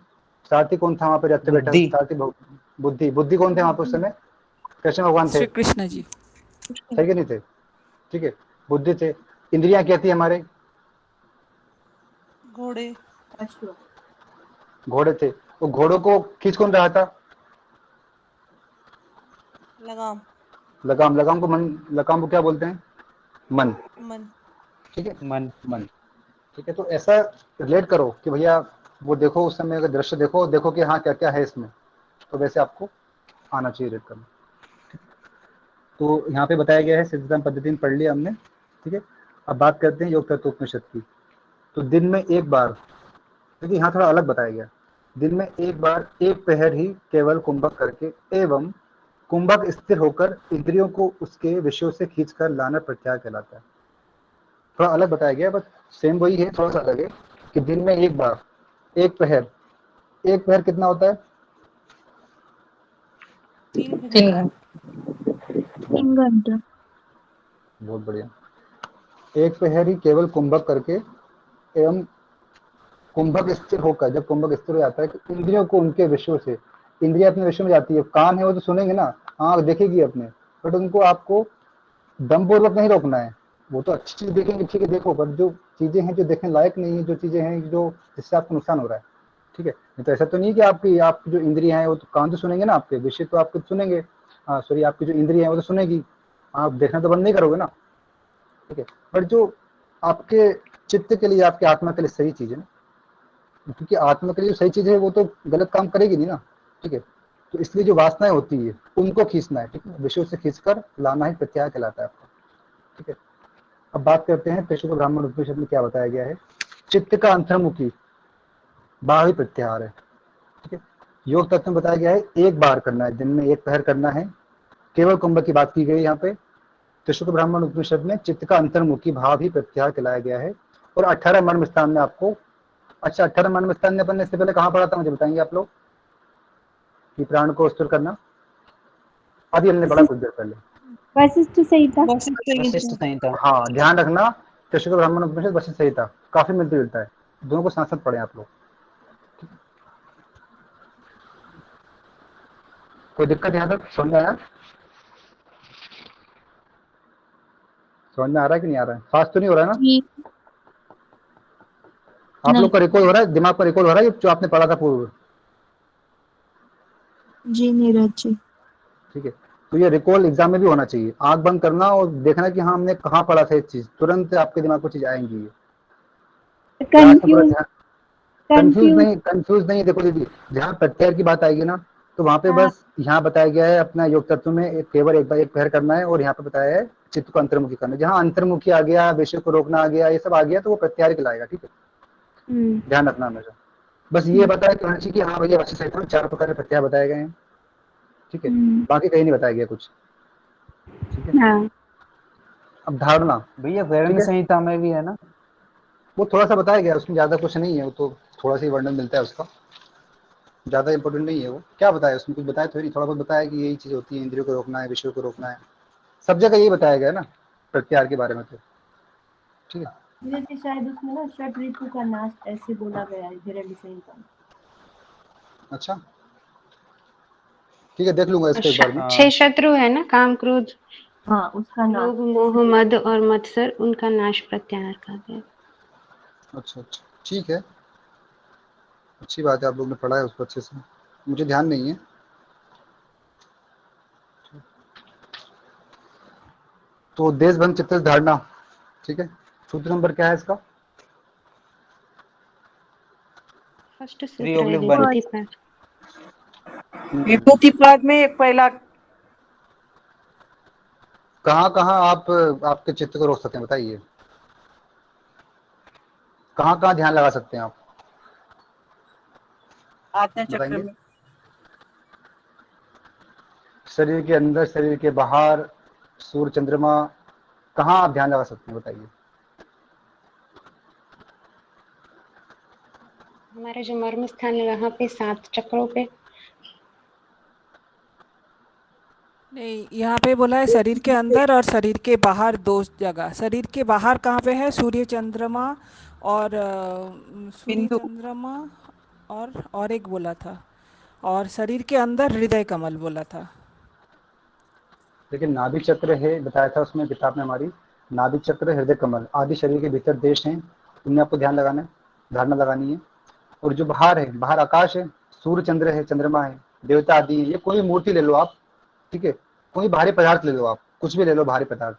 सारथी कौन था वहां पे रथ पे बैठा? सारथी बुद्धि। बुद्धि कौन थे वहां पे उस समय? कृष्ण भगवान थे, श्री कृष्ण जी। थे कि नहीं थे? ठीक है, बुद्धि थे। इंद्रियां क्या थी हमारे? घोड़े। घोड़े थे। वो घोड़ों को खींच कौन रहा था? लगाम। लगाम। लगाम को मन, लगाम को क्या बोलते हैं? मन। मन। ठीक है, मन। मन, ठीक है। तो ऐसा रिलेट करो कि भैया वो देखो, उस समय का दृश्य देखो, देखो कि हाँ क्या क्या है इसमें, तो वैसे आपको आना चाहिए रिलेट करना। तो यहाँ पे बताया गया है, सिद्धांत पद्धति में पढ़ लिया हमने, ठीक है। अब बात करते हैं योग तत्व उपनिषद की। तो दिन में एक बार, क्योंकि यहाँ थोड़ा अलग बताया गया, दिन में एक बार एक पहर ही केवल कुंभक करके एवं कुंभक स्थिर होकर इंद्रियों को उसके विषयों से खींचकर लाना प्रत्याहार कहलाता है। थोड़ा अलग बताया गया, बस सेम वही है, थोड़ा सा अलग है कि दिन में एक बार एक पहर। एक पहर कितना होता है? 3 घंटे। बहुत बढ़िया। एक पहर ही केवल कुंभक करके एवं कुंभक स्थिर होकर, जब कुंभक स्थिर हो जाता है कि इंद्रियों को उनके विषयों से, इंद्रिया अपने विषय में जाती है, कान है वो तो सुनेंगे ना, आँख देखेगी अपने, बट उनको आपको दम पूर्वक नहीं रोकना है। वो तो अच्छी चीज देखेंगे, ठीक है देखो, पर जो चीजें हैं जो देखने लायक नहीं है, जो चीजें हैं जो जिससे आपको नुकसान हो रहा है, ठीक है। नहीं तो ऐसा तो नहीं कि आपकी जो इंद्रियां हैं वो तो कान तो सुनेंगे ना, आपके विषय तो आपको सुनेंगे, सॉरी आपकी जो इंद्रियां हैं वो तो सुनेगी, आप देखना तो बंद नहीं करोगे ना, ठीक है। बट जो आपके चित्त के लिए, आपके आत्मा के लिए सही चीज है ना, क्योंकि आत्मा के लिए जो सही चीज है वो तो गलत काम करेगी नहीं ना, ठीक है। तो इसलिए जो वासनाएं होती है उनको खींचना है, ठीक है, विषयों से खींचकर लाना ही प्रत्याहार कहलाता है आपको, ठीक है। अब बात करते हैं त्रिशुक ब्राह्मण उपनिषद में क्या बताया गया है। चित्त का अंतर्मुखी बाह्य प्रत्याहार है, ठीक है। योग तत्व में बताया गया है एक बार करना है, दिन में एक पहर करना है, केवल कुंभक की बात की गई यहाँ पे। त्रिशुक ब्राह्मण उपनिषद में चित्त का अंतर्मुखी भाव ही प्रत्याहार कहलाया गया है। और 18 मर्म स्थान में आपको, अच्छा 18 मर्म स्थान में अपन ने इससे पहले कहाँ पढ़ा था, मुझे बताएंगे आप लोग? कि प्राण को स्थिर करना अभी हमने पढ़ा कुछ देर पहले, वशिष्ठ संहिता। वशिष्ठ संहिता। हाँ ध्यान रखना, त्रिशुक ब्राह्मण उपनिषद वशिष्ठ संहिता काफी मिलती जुलता है, दोनों को साथ साथ पढ़े आप लोग। कोई दिक्कत यहाँ तक समझ में आया? समझ में आ रहा है कि नहीं आ रहा है? फास्ट तो नहीं हो रहा है ना? जी आप नहीं। लोग का रिकॉर्ड हो रहा है, दिमाग पर रिकॉर्ड हो रहा है जो आपने पढ़ा था पूर्व? जी नीरज जी। ठीक है, तो ये रिकॉल एग्जाम में भी होना चाहिए। आंख बंद करना और देखना कि हाँ हमने कहाँ पढ़ा था ये चीज, तुरंत आपके दिमाग को चीज आएंगी। कंफ्यूज कंफ्यूज नहीं। देखो दीदी, जहाँ प्रत्याहार की बात आएगी ना, तो वहां पे बस यहाँ बताया गया है अपना योग तत्व में केवल एक बार एक पहर करना है, और यहाँ पे बताया है चित्त को अंतर्मुखी करना। जहाँ अंतर्मुखी आ गया, विषय को रोकना आ गया, ये सब आ गया तो वो प्रत्याहार कहलाएगा, ठीक है। ध्यान रखना हमेशा। बस ये बताया कि होना चाहिए कि हाँ भैया वशिष्ठ सहित में 4 प्रकार के प्रत्यय बताए गए हैं, ठीक है, बाकी कहीं नहीं बताया गया कुछ, ठीक है। हाँ। अब धारणा, भैया ठीक वर्ण है, संहिता में भी है ना? वो थोड़ा सा बताया गया, उसमें ज्यादा कुछ नहीं है, वो तो थोड़ा सा ही वर्णन मिलता है उसका, ज्यादा इंपॉर्टेंट नहीं है वो। क्या बताया उसमें, कुछ बताया तो नहीं, थोड़ा बहुत बताया कि यही चीज होती है, इंद्रियों को रोकना है, विषयों को रोकना है, सब जगह यही बताया गया है ना प्रत्याहार के बारे में, तो ठीक है। जैसे शायद उसमें ना षट ऋतु का नाश ऐसे बोला गया है हिरण्य संहिता में। अच्छा, ठीक है, देख लूंगा इसको एक बार में। 6 शत्रु है ना, काम क्रोध हाँ, उसका नाश लोभ मोह मद और मत्सर, उनका नाश प्रत्याहार का गया। अच्छा अच्छा, ठीक है, अच्छी बात है, आप लोग ने पढ़ा है उसको अच्छे से, मुझे ध्यान नहीं है। तो देशभंग चित्त धारणा, ठीक है, सूत्र नंबर क्या है इसका? फर्स्ट 3 सूत्र है ऑब्लिक 1। विभूति पर। विभूति प्राग में एक पहला कहाँ कहाँ आप आपके चित्त को रोक सकते हैं बताइए, कहाँ कहाँ ध्यान लगा सकते हैं आप, आज्ञा चक्र बताएंगे? में। शरीर के अंदर, शरीर के बाहर, सूर्य चंद्रमा, कहाँ आप ध्यान लगा सकते हैं बताइए? हमारा जो मर्म स्थान है वहां पे 7 चक्रों पे। नहीं, यहाँ पे बोला है शरीर के अंदर और शरीर के बाहर 2 जगह। शरीर के बाहर कहाँ पे है? सूर्य चंद्रमा और सूर्य बिंदु। चंद्रमा और एक बोला था, और शरीर के अंदर हृदय कमल बोला था। लेकिन नाभि चक्र है, बताया था उसमें किताब में हमारी, नाभि चक्र, हृदय कमल आदि शरीर के भीतर देश हैं, उनमें आपको ध्यान लगाना है, धारणा लगानी है। और जो बाहर है, बाहर आकाश है, सूर्य चंद्र है, चंद्रमा है, देवता आदि है, ये कोई मूर्ति ले लो आप, ठीक है, कोई भारी पदार्थ ले लो आप, कुछ भी ले लो भारी पदार्थ,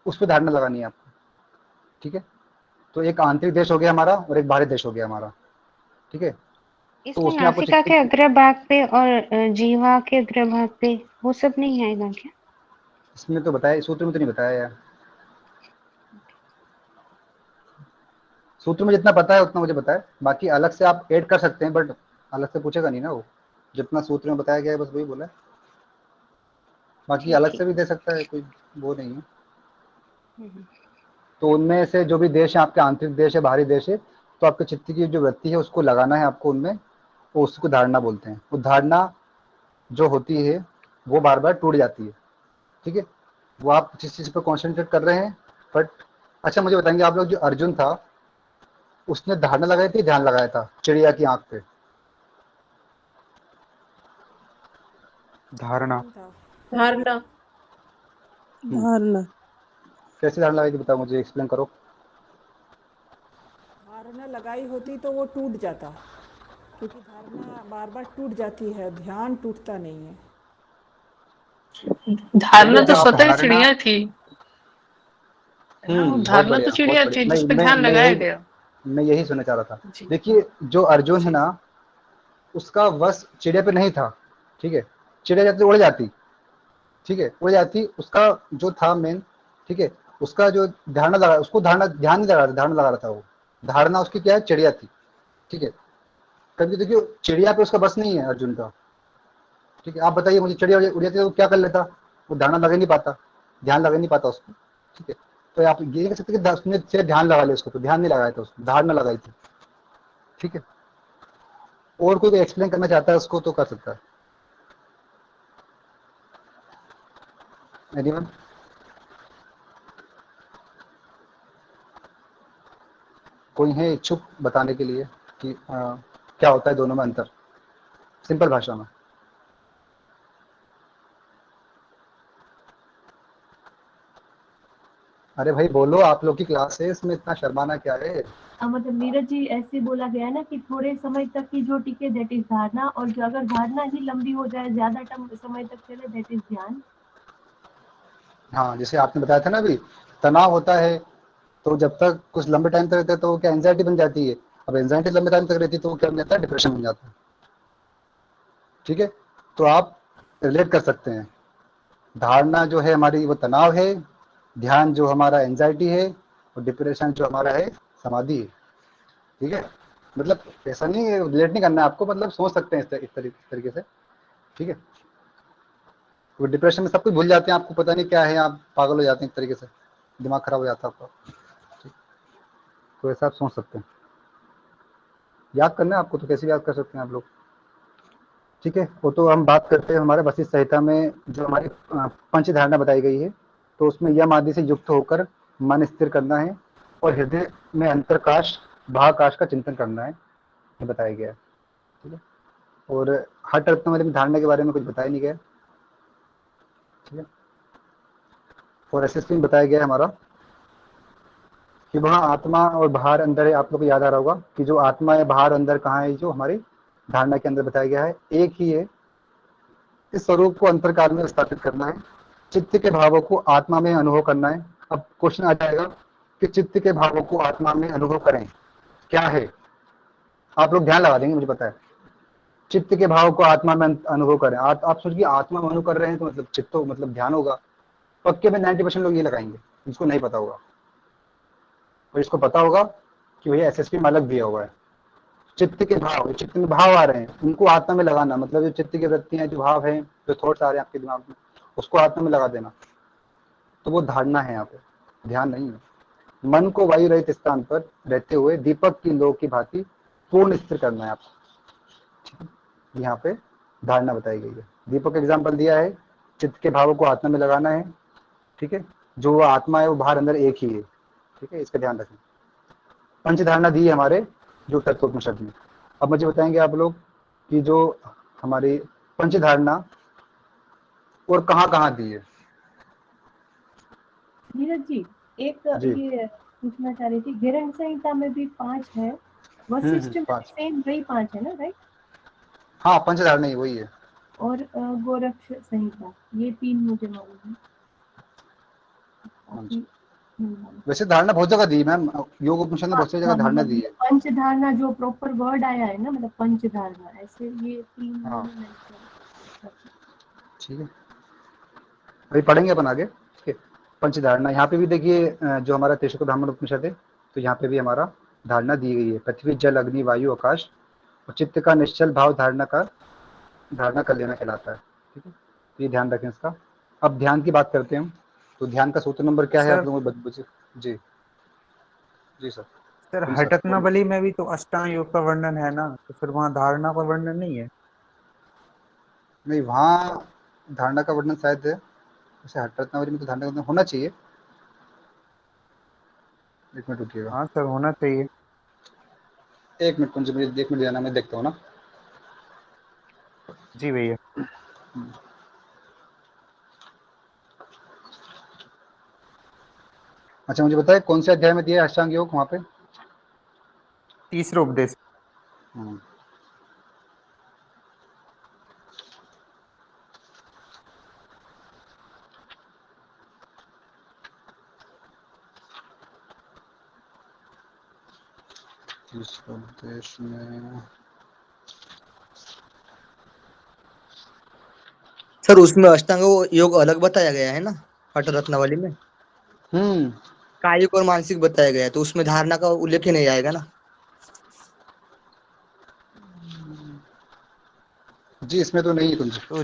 उस पर धारणा लगानी है आपको, ठीक है। तो एक आंतरिक देश हो गया हमारा और एक बाहरी देश हो गया हमारा, ठीक है। तो इसमें उसमें आपको नासिका के अग्र भाग पे और जीवा के अग्र भाग पे वो सब नहीं आएगा क्या? इसमें तो बताया, सूत्र में तो नहीं बताया यार, सूत्र में जितना पता है उतना मुझे पता है, बाकी अलग से आप ऐड कर सकते हैं, बट अलग से पूछेगा नहीं ना वो, जितना सूत्र में बताया गया है बस वही बोला है, बाकी ठीक अलग ठीक। से भी दे सकता है, कोई वो नहीं है। हम्म। तो उनमें से जो भी देश है आपके, आंतरिक देश है, बाहरी देश है, तो आपके चित्त की जो वृत्ति है उसको लगाना है आपको उनमें, वो उसको धारणा बोलते हैं। वो धारणा जो होती है वो बार बार टूट जाती है, ठीक है। वो आप जिस चीज़ पर कॉन्सेंट्रेट कर रहे हैं, बट अच्छा मुझे बताएंगे आप लोग, जो अर्जुन था उसने धारणा लगाई थी, ध्यान लगाया था चिड़िया की आंख पे? धारणा। ध्यान था। धारणा। हम्म, धारणा। कैसे धारणा लगाई थी बताओ, मुझे एक्सप्लेन करो। धारणा लगाई होती तो वो टूट जाता, क्योंकि धारणा बार बार टूट जाती है, ध्यान टूटता नहीं है। चलिए धारणा तो जो आप स्वतः ही धारणा, चिड़िया थी, है ना? वो बहुत धारणा तो बढ़िया बहुत चिड़िया बढ़िया, थी जिस पे ध्यान मैं लगाया यही, गया। मैं यही सुनना चाह रहा था। जी देखिए जो अर्जुन है जी। ना, उसका वश चिड़िया पे नहीं था, ठीक है, चिड़िया जाती उड़ जाती, ठीक है, उड़ जाती, उसका जो था मेन, ठीक है, उसका जो धारणा लगा, उसको धारणा, ध्यान नहीं लगा रहा था, धारणा लगा रहा था वो, धारणा उसकी क्या है, चिड़िया थी, ठीक है। कभी देखिए चिड़िया पे उसका बस नहीं है अर्जुन का, ठीक है। आप बताइए मुझे, चिड़िया उड़ जाती तो वो क्या कर लेता, वो धारणा लगा नहीं पाता, ध्यान लगा नहीं पाता उसको, ठीक है। तो आप ये नहीं कह सकते कि उसने से ध्यान लगा लिया उसको, तो ध्यान नहीं लगाया था उसको, धारणा लगाई थी, ठीक है। और कोई एक्सप्लेन करना चाहता है उसको तो कर सकता है, एनीवन? कोई है इच्छुक बताने के लिए कि क्या होता है दोनों में अंतर, सिंपल भाषा में? अरे भाई बोलो, आप लोग की क्लास है, इसमें इतना शर्माना क्या है? मतलब नीरज जी, ऐसे बोला गया है ना कि थोड़े समय तक की जो टिके दैट इज धारणा, और जो अगर धारणा ही लंबी हो जाए, ज्यादा समय तक चले, दैट इज ध्यान। हाँ, जैसे आपने बताया था ना अभी, तनाव होता है, तो जब तक कुछ लंबे टाइम तक रहता है तो वो क्या एंजाइटी बन जाती है, अब एंजाइटी लंबे टाइम तक रहती है तो वो क्या बन जाता है, डिप्रेशन बन जाता है, ठीक है। तो आप रिलेट कर सकते हैं, धारणा जो है हमारी वो तनाव है, ध्यान जो हमारा एंजाइटी है, और डिप्रेशन जो हमारा है समाधि है, ठीक है। मतलब ऐसा नहीं रिलेट नहीं करना है आपको, मतलब सोच सकते हैं इस तरीके से, ठीक है। वो डिप्रेशन में सब कुछ भूल जाते हैं, आपको पता नहीं क्या है, आप पागल हो जाते हैं एक तरीके से, दिमाग खराब हो जाता है आपका, ठीक। तो ऐसा आप सोच सकते हैं। याद करना है आपको तो कैसे याद कर सकते हैं आप लोग, ठीक है। वो तो हम बात करते हैं हमारे वशिष्ठ संहिता में जो हमारी पंच धारणा बताई गई है, तो उसमें यम आदि से युक्त होकर मन स्थिर करना है और हृदय में अंतरकाश बाह्यकाश का चिंतन करना है, ये बताया गया है, ठीक है। और हठ रत्न में धारणा के बारे में कुछ बताया नहीं गया, ठीक है। और एसएसपी में बताया गया है हमारा कि वहाँ आत्मा और बाहर अंदर है। आप लोग को याद आ रहा होगा कि जो आत्मा है बाहर अंदर कहाँ है, जो हमारी धारणा के अंदर बताया गया है, एक ही है। इस स्वरूप को अंतरकाल में स्थापित करना है, चित्त के भावों को आत्मा में अनुभव करना है। अब क्वेश्चन आ जाएगा कि चित्त के भावों को आत्मा में अनुभव करें क्या है, आप लोग ध्यान लगा देंगे, मुझे पता है। चित्त के भाव को आत्मा में अनुभव करें, आप सोचिए आत्मा में अनुभव कर रहे हैं तो मतलब चित्त मतलब ध्यान होगा, पक्के में 90% लोग ये लगाएंगे, जिसको नहीं पता होगा। और इसको पता होगा कि भैया एसएसपी में अलग दिया हुआ है, चित्त के भाव, चित्त में भाव आ रहे हैं उनको आत्मा में लगाना, मतलब जो चित्त की वृत्तियां, जो भाव हैं, जो थॉट्स आ रहे हैं आपके दिमाग में, उसको आत्मा में लगा देना, तो वो धारणा है। यहाँ पे ध्यान नहीं है। मन को वायु रहित स्थान पर रहते हुए दीपक की लौ की भांति पूर्ण स्थिर करना है आपको, यहाँ पे धारणा बताई गई है। दीपक एग्जाम्पल दिया है, चित्त के भावों को आत्मा में लगाना है, ठीक है। जो वो आत्मा है वो बाहर अंदर एक ही है, ठीक है, इसका ध्यान रखें। पंच धारणा दी है हमारे जो तत्वोपनिषद में। अब मुझे बताएंगे आप लोग कि जो हमारी पंच धारणा और कहाँ कहाँ दी है। धीरज जी, एक जी ये पूछना चाह रही थी, गिरण संहिता में भी 5 है, वशिष्ठ में पांच, सेम वही 5 है ना, राइट? हाँ पंच धारणा ही वही है। और गोरक्ष संहिता, ये 3 मुझे मालूम है, बाकी नहीं मालूम। वैसे धारणा बहुत जगह दी है मैम, योग उपनिषद में बहुत सी जगह धारणा दी है। पंच धारणा जो प्रॉपर वर्ड आया है ना, मतलब पंच धारणा, ऐसे ये 3 हाँ मैंने mention। ठीक है, अभी पढ़ेंगे अपन आगे, ठीक है। पंच धारणा यहाँ पे भी देखिए, जो हमारा तेषक ब्राह्मण उपनिषद है, तो यहाँ पे भी हमारा धारणा दी गई है, पृथ्वी जल अग्नि वायु आकाश और चित्त का निश्चल भाव धारणा कर लेना कहलाता है, ठीक है। तो ये ध्यान रखें इसका। अब ध्यान की बात करते हैं हम, तो ध्यान का सूत्र नंबर क्या है आप सर लोगों को जी जी सर। सर बोलिए सर, बोलिए। हठरत्नावली में भी तो अष्टांग योग का वर्णन है ना, तो फिर वहाँ धारणा का वर्णन नहीं है? नहीं, वहाँ धारणा का वर्णन शायद है, वैसे हठ रत्नावली में तो धारणा का वर्णन होना चाहिए। एक मिनट रुकिएगा, हाँ सर, होना चाहिए। एक मिनट मुझे मुझे एक मिनट देना, मैं देखता हूँ ना। जी भैया। अच्छा मुझे बताए कौन से अध्याय में दिया है अष्टांग योग वहाँ पे। तीसरा उपदेश। हम्म, तीसरे उपदेश में सर उसमें अष्टांग योग अलग बताया गया है ना, हठ रत्नावली में हम्म, कायिक और मानसिक बताया गया है, तो उसमें धारणा का उल्लेख ही नहीं आएगा ना। जी इसमें तो नहीं है कुछ। तो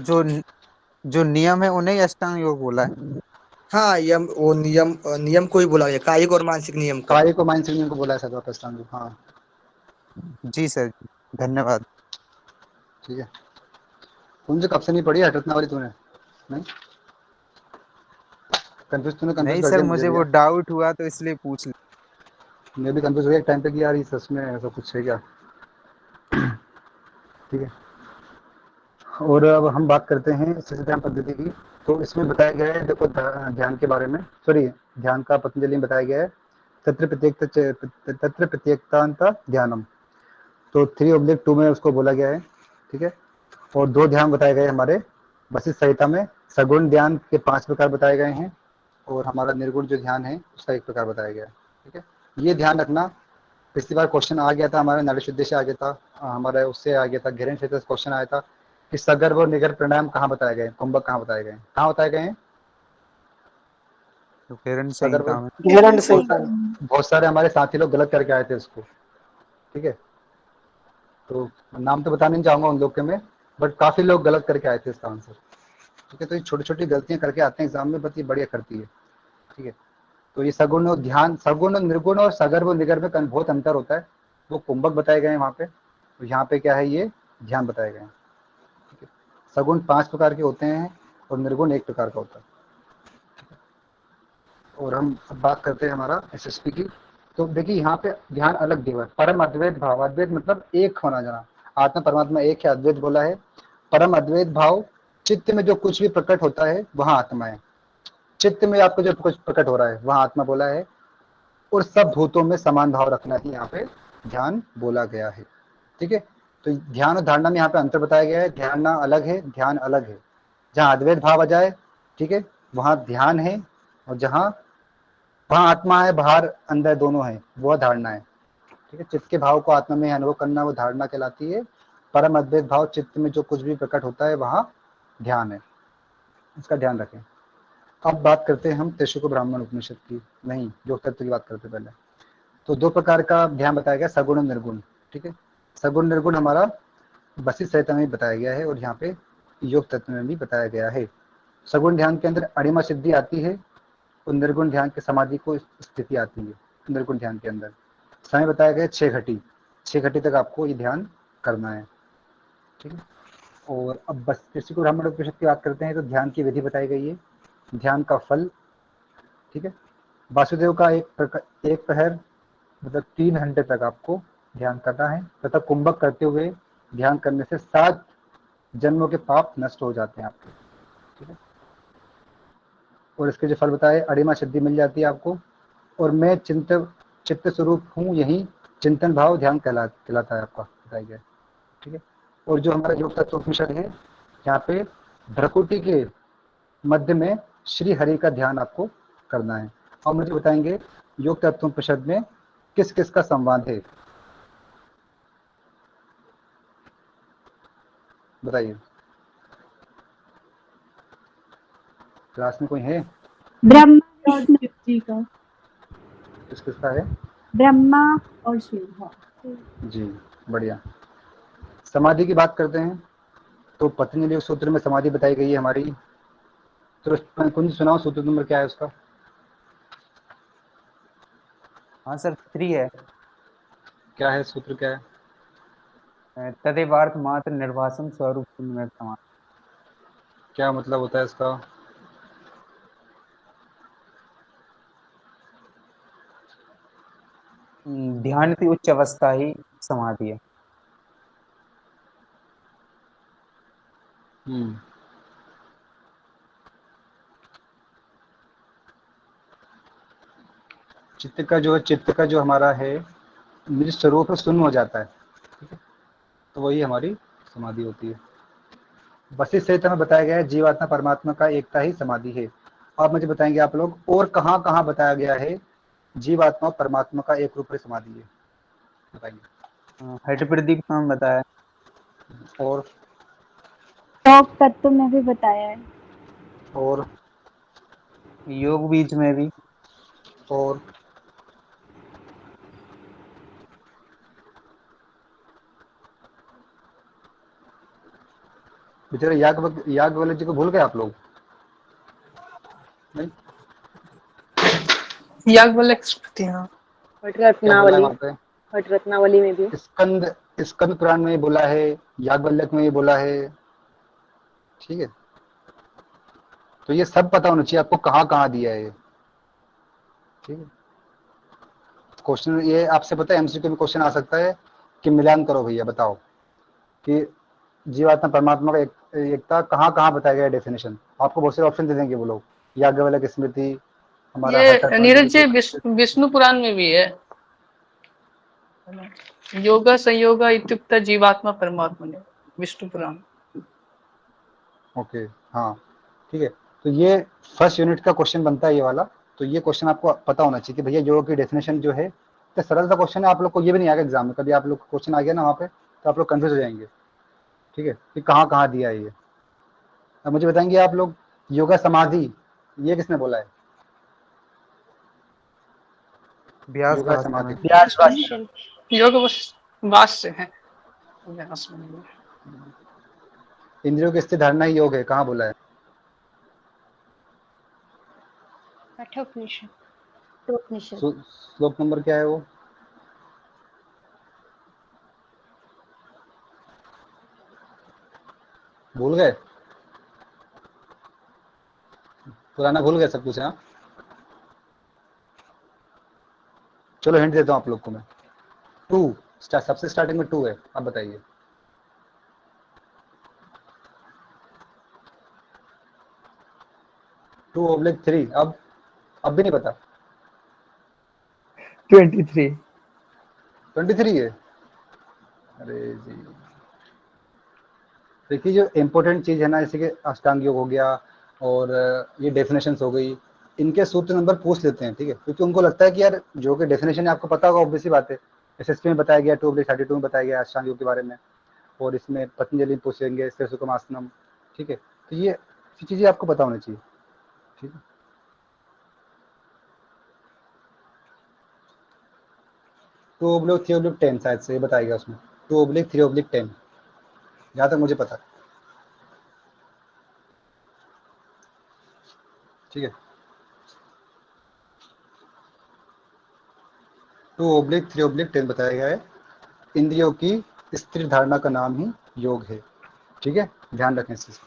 जो नियम है उन्हें ही अष्टांग योग बोला है। हाँ, वो नियम नियम को ही बोला गया, कायिक और मानसिक नियम को। काय को माइंड सेट को बोला है सर वापस अष्टांग योग, हाँ जी सर, धन्यवाद। ठीक है। तुमसे कब से नहीं पढ़ी हठ रत्नावली तूने, नहीं कंफ्यूज नहीं कर सर, दिया मुझे मुझे भी वो यार। डाउट हुआ तो इसलिए पूछ लिया। मैं भी कंफ्यूज हो गया एक टाइम पे कि यार ये सच में ऐसा कुछ है क्या, ठीक है। और अब हम बात करते हैं सिद्धांत पद्धति की। तो इसमें बताया गया है, देखो ध्यान के बारे में, सॉरी ध्यान का पतंजलि में बताया गया है, तत्र प्रत्येकतांत ध्यानम, तो 3/2 में उसको बोला गया है, ठीक है। और 2 ध्यान बताए गए हमारे वशिष्ठ संहिता में, सगुण ध्यान के 5 प्रकार बताए गए हैं, और हमारा निर्गुण जो ध्यान है उसका 1 प्रकार बताया गया है, ठीक है। ये ध्यान रखना, पिछली बार क्वेश्चन आ गया था हमारा नल से आ गया था, हमारा उससे आ गया था, घेरन से क्वेश्चन आया था कि सगर्भ और निगर्भ प्राणायाम कहाँ बताए गए, कुंभक कहाँ बताए गए, कहाँ बताए गए हैं तो किरण सगर्भ। संहिता में। किरण बहुत संहिता सारे बहुत सारे हमारे साथी लोग गलत करके आए थे उसको, ठीक है। तो नाम तो बताना नहीं चाहूंगा उन लोग के मैं, बट काफी लोग गलत करके आए थे इसका आंसर। ठीक है, तो ये छोटी छोटी गलतियां करके आते हैं एग्जाम में, बट ये बढ़िया करती है। ठीक है, तो ये सगुण और ध्यान, सगुण और निर्गुण और सगर्भ और निगर्भ में बहुत अंतर होता है। वो कुंभक बताए गए हैं वहाँ पे, और यहाँ पे क्या है, ये ध्यान बताए गए हैं। ठीक है, सगुण 5 प्रकार के होते हैं और निर्गुण 1 प्रकार का होता है। और हम अब बात करते हैं हमारा एसएसपी की। तो देखिए यहाँ पे ध्यान अलग दिया हुआ है, परम अद्वैत भाव। अद्वैत मतलब एक होना जाना, आत्मा परमात्मा एक है, अद्वैत बोला है। परम अद्वैत भाव, चित्त में जो कुछ भी प्रकट होता है वहाँ आत्मा है। चित्त में आपको जो कुछ प्रकट हो रहा है वहाँ आत्मा बोला है। और सब भूतों में समान भाव रखना ही यहाँ पे ध्यान बोला गया है। ठीक है, तो ध्यान और धारणा में यहाँ पे अंतर बताया गया है। धारणा अलग है, ध्यान अलग है। जहाँ अद्वैत भाव आ जाए, ठीक है, वहाँ ध्यान है, और जहाँ वहाँ आत्मा है, बाहर अंदर दोनों है, वह धारणा है। ठीक है, चित्त के भाव को आत्मा में अनुभव करना वो धारणा कहलाती है। परम अद्वैत भाव, चित्त में जो कुछ भी प्रकट होता है वहाँ ध्यान है, इसका ध्यान रखें। अब बात करते हैं हम त्रिशुक ब्राह्मण उपनिषद की, नहीं योग तत्व की बात करते हैं पहले। तो 2 प्रकार का ध्यान बताया गया, सगुण और निर्गुण। ठीक है, सगुण निर्गुण हमारा वशिष्ठ संहिता में बताया गया है, और यहाँ पे योग तत्व में भी बताया गया है। सगुण ध्यान के अंदर अणिमा सिद्धि आती है, और निर्गुण ध्यान के समाधि को स्थिति आती है। निर्गुण ध्यान के अंदर समय बताया गया 6 घटी, 6 घटी तक आपको ये ध्यान करना है। ठीक है, और अब बस त्रिशुक ब्राह्मण उपनिषद की बात करते हैं। तो ध्यान की विधि बताई गई है, ध्यान का फल। ठीक है, वासुदेव का एक पहर मतलब 3 घंटे तक आपको ध्यान करना है, तथा कुंभक करते हुए ध्यान करने से 7 जन्मों के पाप नष्ट हो जाते हैं आपके। ठीक है, और इसके जो फल बताए, अड़िमा सिद्धि मिल जाती है आपको, और मैं चित्त स्वरूप हूँ, यही चिंतन भाव ध्यान कहलाता है आपका, बताया गया। ठीक है, और जो हमारा योग तत्व उपनिषद है, यहाँ पे भ्रकुटी के मध्य में श्री हरि का ध्यान आपको करना है। और मुझे बताएंगे योग तत्व उपनिषद में किस किस का संवाद है, बताइए। क्लास में कोई है? ब्रह्मा और विष्णु शिव जी का किस किसका है? ब्रह्मा और शिव, हाँ। जी, बढ़िया। समाधि की बात करते हैं, तो पतंजलि योग सूत्र में समाधि बताई गई है हमारी। तो कुंज सुनाओ, सूत्र नंबर क्या है उसका? हाँ सर 3 है। क्या है सूत्र, क्या है? तदेवार्थ मात्र निर्वासन स्वरूप शून्य में समान। क्या मतलब होता है इसका? ध्यान की उच्च अवस्था ही समाधि है। हम्म, चित्त का जो हमारा है निज स्वरूप शून्य हो जाता है। ठीक है, तो वही हमारी समाधि होती है। वशिष्ठ संहिता में बताया गया है जीवात्मा परमात्मा का एकता ही समाधि है। आप मुझे बताएंगे आप लोग, और कहाँ कहाँ बताया गया है जीवात्मा परमात्मा का एक रूप समाधि है, बताइए। हठ प्रदीप नाम बताया। और योग तत्व में भी बताया है। और योग बीज में भी। और बेचारे याज्ञवल्क्य जी को भूल गए आप लोग? नहीं, याज्ञवल्क्य स्मृति, हाँ। क्या बोला है वहाँ पे? हठ रत्नावली में भी। स्कंद पुराण में बोला है, याज्ञवल्क्य में भी बोला है। ठीक है, तो ये सब पता होना चाहिए आपको कहाँ कहाँ दिया है ये। ठीक है, क्वेश्चन ये आपसे पता है, एमसीक्यू में क्वेश्चन आ सकता है कि मिलान करो भैया, बताओ कि जीवात्मा परमात्मा का एकता कहाँ कहाँ बताया गया डेफिनेशन। आपको बहुत सारे ऑप्शन दे देंगे वो लोग, याज्ञवल्क्य स्मृति, हमारा हठ ये नीरज जी पंडित। विष्णु पुराण में भी है। योगा संयोग इत्युक्त जीवात्मा परमात्मा ने, विष्णु पुराण। ओके, हाँ, ठीक है, तो ये फर्स्ट यूनिट का क्वेश्चन बनता है ये वाला। तो ये क्वेश्चन आपको पता होना चाहिए कि भैया योग की डेफिनेशन जो है, तो सरल सा क्वेश्चन है, आप लोग को ये भी नहीं आएगा एग्जाम में कभी। आप लोग क्वेश्चन आ गया ना वहाँ पे, तो आप लोग कंफ्यूज हो जाएंगे। ठीक है, कि कहाँ कहाँ दिया है ये। अब मुझे बताएंगे आप लोग, योगा समाधि ये किसने बोला है? व्यास योगा भाष्य में। समाधि, योग वास्य है। व्यास मुनि। इंद्रियों की स्थिर धारणा ही योग है, कहाँ बोला है? कठोपनिषद। उपनिषद। श्लोक नंबर क्या है वो? भूल गए? पुराना भूल गए सब कुछ? हाँ, चलो हिंट देता हूँ आप लोग को मैं। 2 सबसे स्टार्टिंग में 2 है, आप बताइए। 2/3। अब भी नहीं पता? 23। 23 है? अरे जी, देखिए जो इम्पोर्टेंट चीज़ है ना, जैसे कि अष्टांग योग हो गया और ये डेफिनेशंस हो गई, इनके सूत्र नंबर पूछ लेते हैं, ठीक है, क्योंकि उनको लगता है कि यार जो कि डेफिनेशन है आपको पता होगा, ऑब्वियस सी बात है। एसएसपी में बताया गया, 2/32 में बताया गया अष्टांग योग के बारे में, और इसमें पतंजलि में पूछेंगे शीर्षकम आसनम, ठीक है, तो ये चीज़ें आपको पता होनी चाहिए, ठीक है। 2/3/10 शायद से ये बताएगा उसमें, 2/3/10, जहाँ तक मुझे पता है, ठीक है। 2/3/10 बताया गया है। इंद्रियों की स्थिर धारणा का नाम ही योग है, ठीक है, ध्यान रखें इस चीज़ को।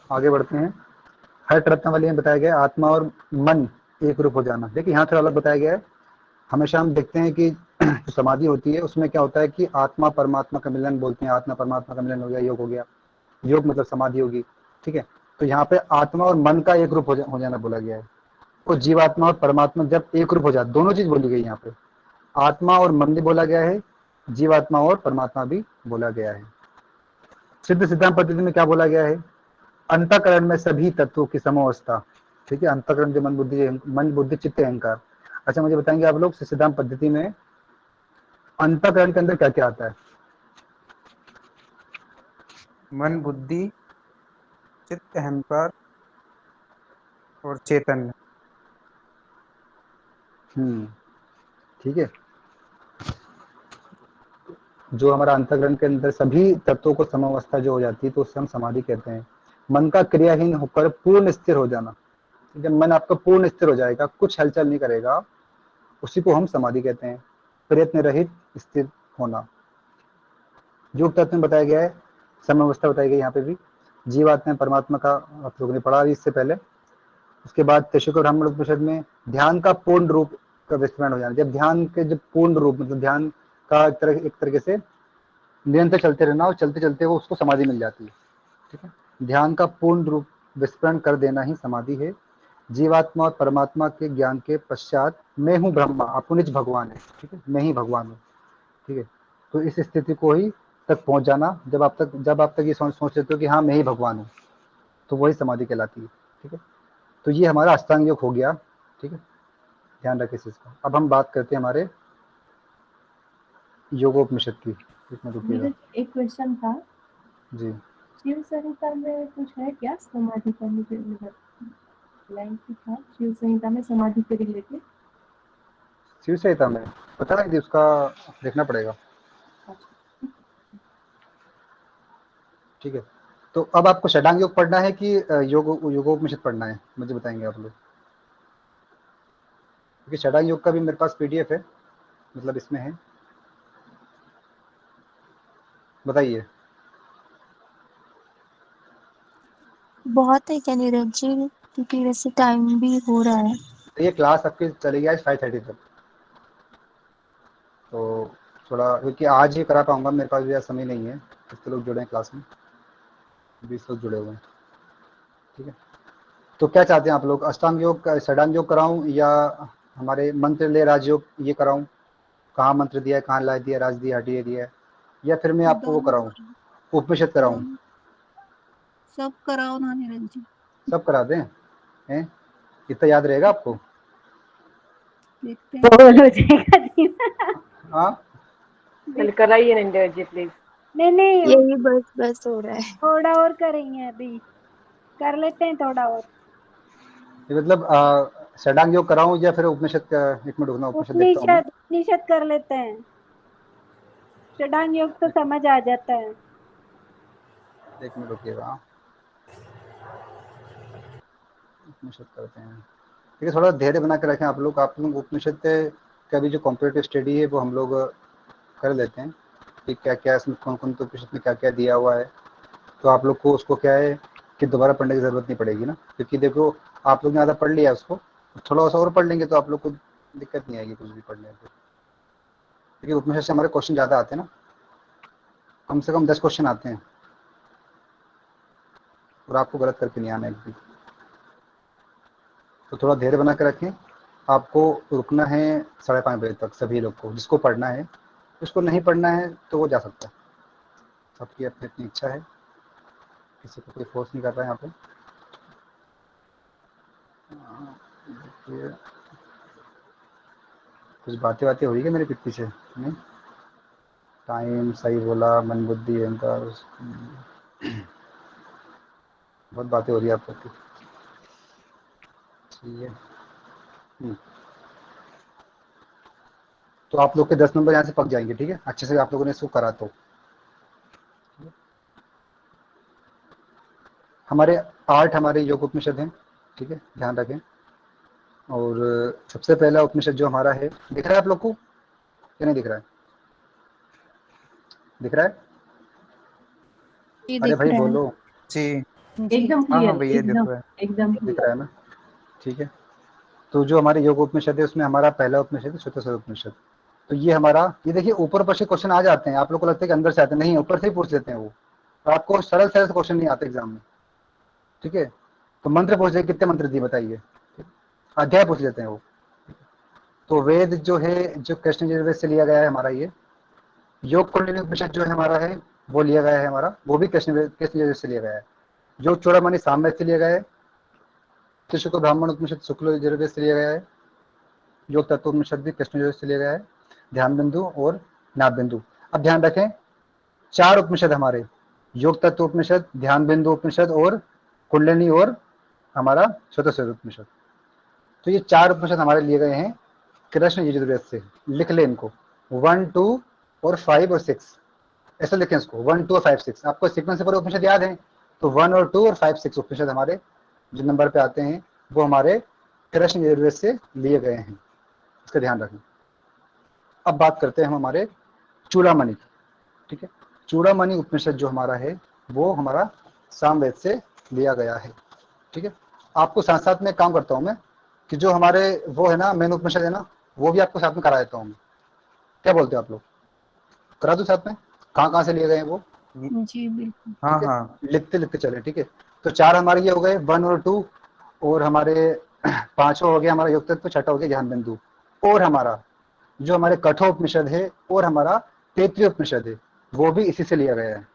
आगे बढ़ते हैं। हर्ट रत्नावली में बताया गया आत्मा और मन एक रूप हो जाना। देखिए यहाँ थोड़ा अलग बताया गया है। हमेशा हम देखते हैं कि जो समाधि होती है उसमें क्या होता है कि आत्मा परमात्मा का मिलन बोलते हैं, आत्मा परमात्मा का मिलन हो गया, योग हो गया, योग मतलब समाधि होगी, ठीक है। तो यहाँ पे आत्मा और मन का एक रूप हो जाना बोला गया है। और जीवात्मा और परमात्मा जब एक रूप हो जाए, दोनों चीज बोली गई यहाँ पे, आत्मा और मन भी बोला गया है, जीवात्मा और परमात्मा भी बोला गया है। सिद्ध सिद्धांत पद्धति में क्या बोला गया है? अंतःकरण में सभी तत्वों की समावस्था, ठीक है। अंतःकरण जो मन बुद्धि चित्त अहंकार। अच्छा मुझे बताएंगे आप लोग सिद्धांत पद्धति में अंतःकरण के अंदर क्या क्या आता है? मन, बुद्धि, चित्त, अहंकार और चैतन्य। ठीक है। जो हमारा अंतःकरण के अंदर सभी तत्वों को समावस्था जो हो जाती है तो उससे हम समाधि कहते हैं। मन का क्रियाहीन होकर पूर्ण स्थिर हो जाना, जब मन आपका पूर्ण स्थिर हो जाएगा, कुछ हलचल नहीं करेगा, उसी को हम समाधि कहते हैं। प्रयत्न रहित स्थिर होना। योग तत्व में बताया गया है, समावस्था बताई गई यहाँ पे भी। जीवात्मा परमात्मा का आप लोगों ने पढ़ा इससे पहले। उसके बाद तैशुक ब्राह्मण उपनिषद में ध्यान का पूर्ण रूप का विस्मरण हो जाना। जब ध्यान के जब पूर्ण रूप मतलब ध्यान का एक तरीके से निरंतर चलते रहना और चलते चलते वो उसको समाधि मिल जाती है, ठीक है। ध्यान का पूर्ण रूप विस्मरण कर देना ही समाधि है। जीवात्मा और परमात्मा के ज्ञान के पश्चात मैं हूँ ब्रह्मा, आपको निज भगवान है, ठीक है, मैं ही भगवान हूँ, ठीक है। तो इस स्थिति को ही तक पहुंच जाना, जब आप तक ये सोच लेते हो कि हाँ मैं ही भगवान हूँ, तो वही समाधि कहलाती है, ठीक है। तो ये हमारा अष्टांग योग हो गया, ठीक है, ध्यान रखें इस चीज का। अब हम बात करते हैं हमारे योगोपनिषद की। इसमें रुकिएगा नीरज, एक क्वेश्चन था, जी। शिव संहिता में कुछ है क्या समाधि का? मुझे लाइन की था शिव संहिता में समाधि के रिलेटेड। शिव संहिता में पता नहीं, उसका देखना पड़ेगा, ठीक है। तो अब आपको षडांग योग पढ़ना है कि योगोपनिषद पढ़ना है, मुझे बताएंगे आप लोग, क्योंकि षडांग योग का भी मेरे पास पीडीएफ है, मतलब इसमें है, बताइए। बहुत है क्या नीरज जी? क्योंकि वैसे टाइम भी हो रहा है। तो ये क्लास आपकी चलेगी आज 5:30 तक, तो थोड़ा क्योंकि आज ही करा पाऊंगा, मेरे पास भी आज समय नहीं है। कितने लोग जुड़े हैं क्लास में? 20 लोग जुड़े हुए हैं, ठीक है। तो क्या चाहते हैं आप लोग, अष्टांग योग षडांग योग कराऊं या हमारे मंत्र ले राजयोग ये कराऊं? कहाँ मंत्र दिया है, कहाँ ला दिया, राज दिया, हटिया दिया है, या फिर मैं आपको वो दोनों कराऊं, उपनिषद कराऊं? दोनों सब कराओ ना नीरज जी। सब करा दें हैं? इतना याद रहेगा आपको? देखते हैं। बोल हो जाएगा जी। हाँ, चल कराइए नंदे जी प्लीज। नहीं नहीं, यही बस बस हो रहा है। थोड़ा और करेंगे, अभी कर लेते हैं थोड़ा और। ये मतलब षडांग योग कराऊं या फिर उपनिषद का? एक मिनट रुकना, उपनिषद देखता हूँ मैं। उपनिषद उपनिषद कर लेते हैं। षडांग योग तो समझ आ जाता है। एक मिनट रुकिएगा, उपनिषद करते हैं। ठीक है, थोड़ा धैर्य बना के रखें आप लोग उपनिषद का भी जो कॉम्पिटेटिव स्टडी है वो हम लोग कर लेते हैं कि क्या क्या इसमें कौन कौन तो उपनिषद में क्या क्या दिया हुआ है, तो आप लोग को उसको क्या है कि दोबारा पढ़ने की ज़रूरत नहीं पड़ेगी ना, क्योंकि देखो आप लोग ने आधा पढ़ लिया उसको, थोड़ा सा और पढ़ लेंगे तो आप लोग को दिक्कत नहीं आएगी कुछ भी पढ़ने में, क्योंकि उपनिषद से हमारे क्वेश्चन ज़्यादा आते हैं ना, कम से कम 10 क्वेश्चन आते हैं और आपको गलत करके नहीं आना एक भी। तो थोड़ा धैर्य बना के रखें, आपको रुकना है 5:30 बजे तक सभी लोग को, जिसको पढ़ना है, जिसको नहीं पढ़ना है तो वो जा सकता है, सबकी अपनी अपनी इच्छा है, किसी को कोई फोर्स नहीं कर रहा है यहाँ पे। देखिए कुछ बातें हो रही है मेरे पीठ पीछे नहीं, टाइम सही बोला, मन बुद्धि अहंकार, बहुत बातें हो रही है आप लोग की, ठीक है। तो आप लोग के 10 नंबर यहाँ से पक जाएंगे, ठीक है, अच्छे से आप लोगों ने इसको करा तो। हमारे 8 हमारे योग उपनिषद हैं, ठीक है, ध्यान रखें। और सबसे पहला उपनिषद जो हमारा है, दिख रहा है आप लोग को क्या नहीं दिख रहा है? दिख रहा है? जी अरे दिख भाई रहा है। बोलो। जी एकदम हाँ क्लियर, हाँ भैया दिख एकदम रहा है। एकदम दिख क्लियर। रहा है ना, ठीक है। तो जो हमारे योग उपनिषद है उसमें हमारा पहला उपनिषद है चतुर्थ उपनिषद। तो ये हमारा, ये देखिए ऊपर ऊपर से क्वेश्चन आ जाते हैं, आप लोग को लगता है कि अंदर से आते हैं, नहीं, ऊपर से ही पूछ लेते हैं वो, तो आपको सरल सरल क्वेश्चन नहीं आते एग्जाम में, ठीक है। तो मंत्र पूछ लेते, कितने मंत्र दिए बताइए, अध्याय पूछ लेते हैं वो। तो वेद जो है, जो कृष्ण यजुर्वेद से लिया गया है हमारा, ये योग कुंडलिनी उपनिषद जो है हमारा है वो लिया गया है हमारा, वो भी कृष्ण यजुर्वेद से लिया गया है। योग चूड़ामणि सामवेद से लिया गया है। शुक्ल ब्राह्मण उपनिषद शुक्ल यजुर्वेद से लिया गया है। योग तत्व उपनिषद भी कृष्ण यजुर्वेद से लिया गया है, ध्यान बिंदु और नाभ बिंदु। अब ध्यान रखें 4 उपनिषद हमारे, योग तत्व उपनिषद, ध्यान बिंदु उपनिषद और कुंडलिनी और हमारा चतुर्थ उपनिषद। तो ये 4 उपनिषद हमारे लिए गए हैं कृष्ण यजुर्वेद से। लिख लें इनको 1, 2 और 5 और 6, ऐसे लिखें इसको 1, 2 और 5, 6। आपको सीक्वेंस से पूरे उपनिषद याद है, तो 1 और 2 और 5, 6 उपनिषद हमारे जो नंबर पे आते हैं वो हमारे कृष्ण यजुर्वेद से लिए गए हैं, इसका ध्यान रखें। अब बात करते हैं हम हमारे चूड़ामणि की, ठीक है। चूड़ामणि उपनिषद जो हमारा है वो हमारा सामवेद से लिया गया है, ठीक है। आपको साथ साथ में काम करता हूँ मैं कि जो हमारे वो है ना मेन उपनिषद है ना, वो भी आपको साथ में करा देता हूँ मैं, क्या बोलते हो आप लोग, करा दो साथ में, कहाँ कहाँ से लिए गए हैं वो, जी बिल्कुल। हाँ ठीक है, हाँ लिखते लिखते चले, ठीक है। तो 4 हमारे ये हो गए 1 और 2, और हमारे 5वां हो गया हमारा योग तत्व, 6वां हो गया ध्यान बिंदु, और हमारा जो हमारे कठोपनिषद है और हमारा तैत्तिरीय उपनिषद है वो भी इसी से लिया गया है,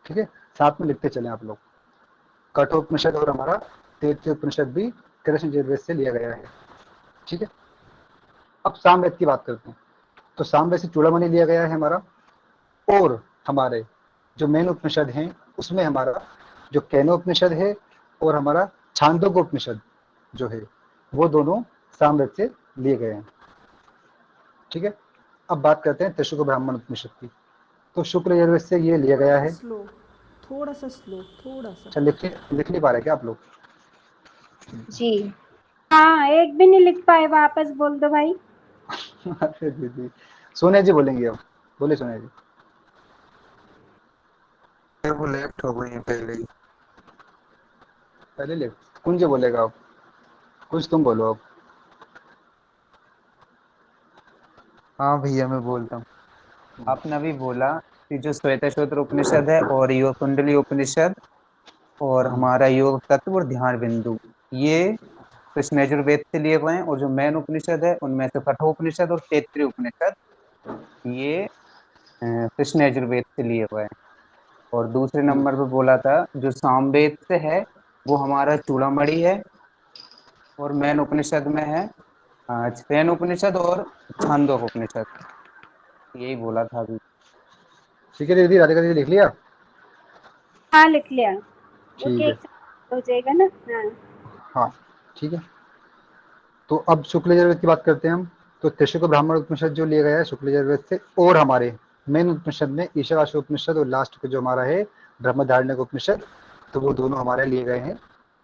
ठीक है। साथ में लिखते चले आप लोग, कठोपनिषद और हमारा तैत्तिरीय उपनिषद भी कृष्ण यजुर्वेद से लिया गया है, ठीक है। अब सामवेद की बात करते हैं, तो सामवेद से चूड़ामणि लिया गया है हमारा, और हमारे जो मेन उपनिषद हैं उसमें हमारा जो केनोपनिषद है और हमारा छांदोग्योपनिषद जो है वो दोनों सामवेद से लिए गए हैं, ठीक है। अब बात करते हैं त्रिशुक ब्राह्मण उपनिषद की। तो शुक्ल यजुर्वेद से ये लिया गया है। थोड़ा सा स्लो, थोड़ा सा। अच्छा लिख नहीं पा रहे क्या आप लोग? जी हाँ, एक भी नहीं लिख पाए, वापस बोल दो भाई। अरे दीदी, सोनिया जी बोलेंगे अब, बोले सोनिया जी। वो लेफ्ट हो गई है पहले ही। पहले ले कुंज बोलेगा अब, कुछ तुम बोलो अब। हाँ भैया मैं बोलता हूँ। आपने अभी बोला कि जो श्वेतशोत्र उपनिषद है और योग कुंडली उपनिषद और हमारा योग तत्व और ध्यान बिंदु, ये कृष्ण यजुर्वेद से लिए हुए हैं, और जो मैन उपनिषद है उनमें से कठोपनिषद और तैत्तिरीय उपनिषद ये कृष्ण यजुर्वेद से लिए हुए हैं। और दूसरे नंबर पे बोला था जो सामवेद से है वो हमारा चूड़ामणि है, और मैन उपनिषद में है छेन उपनिषद और छांदोक उपनिषद, यही बोला था अभी। ठीक है दीदी, राधिका दीदी लिख लिया? हाँ लिख लिया, वो ठीक है, केक हो जाएगा ना। हाँ हाँ ठीक है। तो अब शुक्ल यजुर्वेद की बात करते हैं हम। तो त्रिशुक ब्राह्मण उपनिषद जो लिया गया है शुक्ल यजुर्वेद से, और हमारे मेन उपनिषद में ईशावास्य उपनिषद और लास्ट के जो हमारा है ब्रह्मधारण्यक उपनिषद, तो वो दोनों हमारे लिए गए हैं।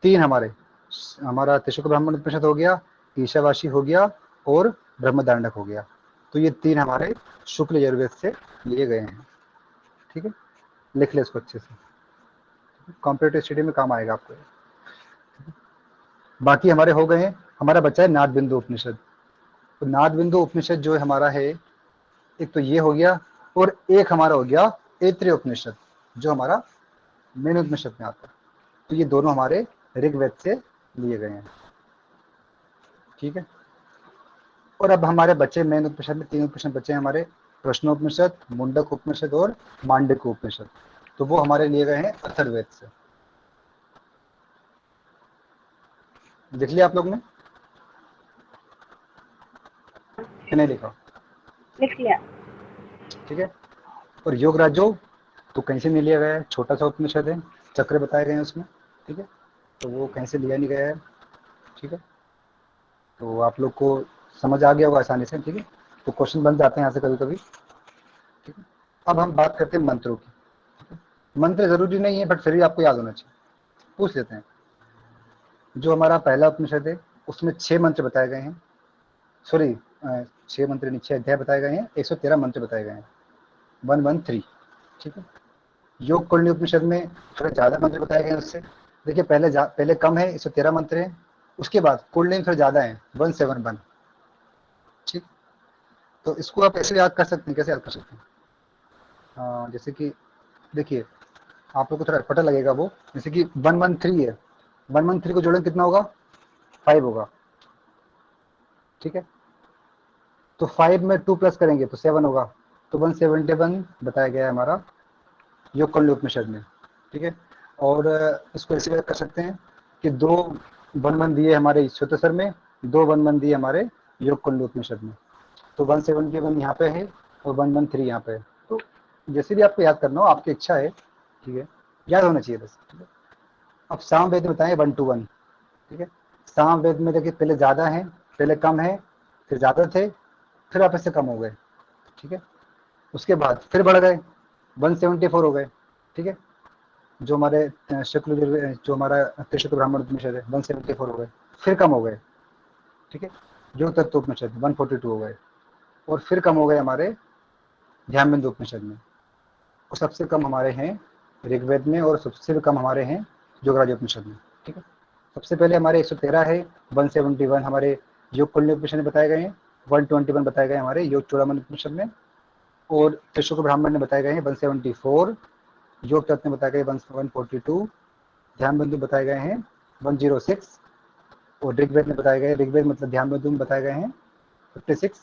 3 हमारा त्रिशुक ब्राह्मण उपनिषद हो गया, ईशावासी हो गया और ब्रह्मधारण्यक हो गया। तो ये 3 हमारे शुक्ल यजुर्वेद से लिए गए हैं। ठीक है, लिख ले इसको अच्छे से, कॉम्पिटेटिव स्टडी में काम आएगा आपको। बाकी हमारे हो गए हैं। हमारा बचा है नाद बिंदु उपनिषद। तो नाद बिंदु उपनिषद जो है हमारा है, एक तो ये हो गया और एक हमारा हो गया ऐत्रेय उपनिषद जो हमारा मेन उपनिषद में आता है। तो ये दोनों हमारे ऋग्वेद से लिए गए हैं। ठीक है, और अब हमारे बचे मेन उपनिषद में 3 उपनिषद बचे हैं हमारे, प्रश्नोपनिषद, मुंडक उपनिषद और मांडक उपनिषद। तो वो हमारे लिए गए हैं अथर्ववेद से। लिख लिया आप लोग ने कि नहीं लिखा? लिख लिया। ठीक है, और योग राजो तो कहीं से नहीं लिया गया है, छोटा सा उपनिषद है, चक्र बताए गए हैं उसमें। ठीक है, तो वो कहीं से लिया नहीं गया है। ठीक है, तो आप लोग को समझ आ गया होगा आसानी से। ठीक है, तो क्वेश्चन बन जाते हैं यहाँ से कभी कभी। ठीक है, अब हम बात करते हैं मंत्रों की। मंत्र जरूरी नहीं है बट फिर भी आपको याद होना चाहिए, पूछ लेते हैं। जो हमारा पहला उपनिषद है उसमें 6 मंत्र बताए गए हैं, सॉरी 6 मंत्र नहीं, 6 अध्याय बताए गए हैं, 113 मंत्र बताए गए हैं, 113। ठीक है, योग कुंडली उपनिषद में थोड़े ज्यादा मंत्र बताए गए हैं उससे। देखिए पहले कम है, 113 मंत्र है, उसके बाद कुंडली में थोड़ा ज्यादा है, 171। ठीक, तो इसको आप ऐसे याद कर सकते हैं। कैसे याद कर सकते हैं? जैसे कि देखिए आप लोग को थोड़ा पता लगेगा वो, जैसे कि 113 है, 113 को जोड़ें कितना होगा? 5 होगा। ठीक है, तो 5 में 2 प्लस करेंगे तो 7 होगा, तो 171 बताया गया है हमारा योग कुंडली उपनिषद में। ठीक है, और इसको ऐसे कर सकते हैं कि 2 1 दिए हमारे श्वेतसर में, 2 1 दिए हमारे योग कुंडली उपनिषद में। तो 171 यहाँ पे है और 113 यहाँ पे है। तो जैसे भी आपको याद करना हो, आपकी इच्छा है। ठीक है, याद होना चाहिए बस। ठीक है, अब सामवेद में बताएं 1 to 1। ठीक है, सामवेद में देखिए पहले ज़्यादा है, पहले कम है, फिर ज़्यादा थे, फिर वापस से कम हो गए। ठीक है, उसके बाद फिर बढ़ गए, 174 हो गए। ठीक है, जो हमारे शुक्ल जो हमारा त्रिशुक ब्राह्मण उपनिषद है 174 हो गए, फिर कम हो गए। ठीक है, जो तत्व उपनिषद 142 हो गए, और फिर कम हो गए हमारे ध्यान बिंदु उपनिषद में, और सबसे कम हमारे हैं ऋग्वेद में, और सबसे भी कम हमारे हैं योगराज उपनिषद में। ठीक है, सबसे पहले हमारे 113 है, 171 हमारे योग कुंडली उपनिषद में बताए गए हैं, 121 बताए गए हमारे योग चूड़ामणि उपनिषद में, और त्रिशुक ब्राह्मण ने बताए गए हैं 174, योग तत्व ने बताए गए 142, ध्यान बिंदु बताए गए हैं 106, और ऋग्वेद में बताए गए, ऋग्वेद मतलब ध्यान बिंदु में बताए गए हैं 56,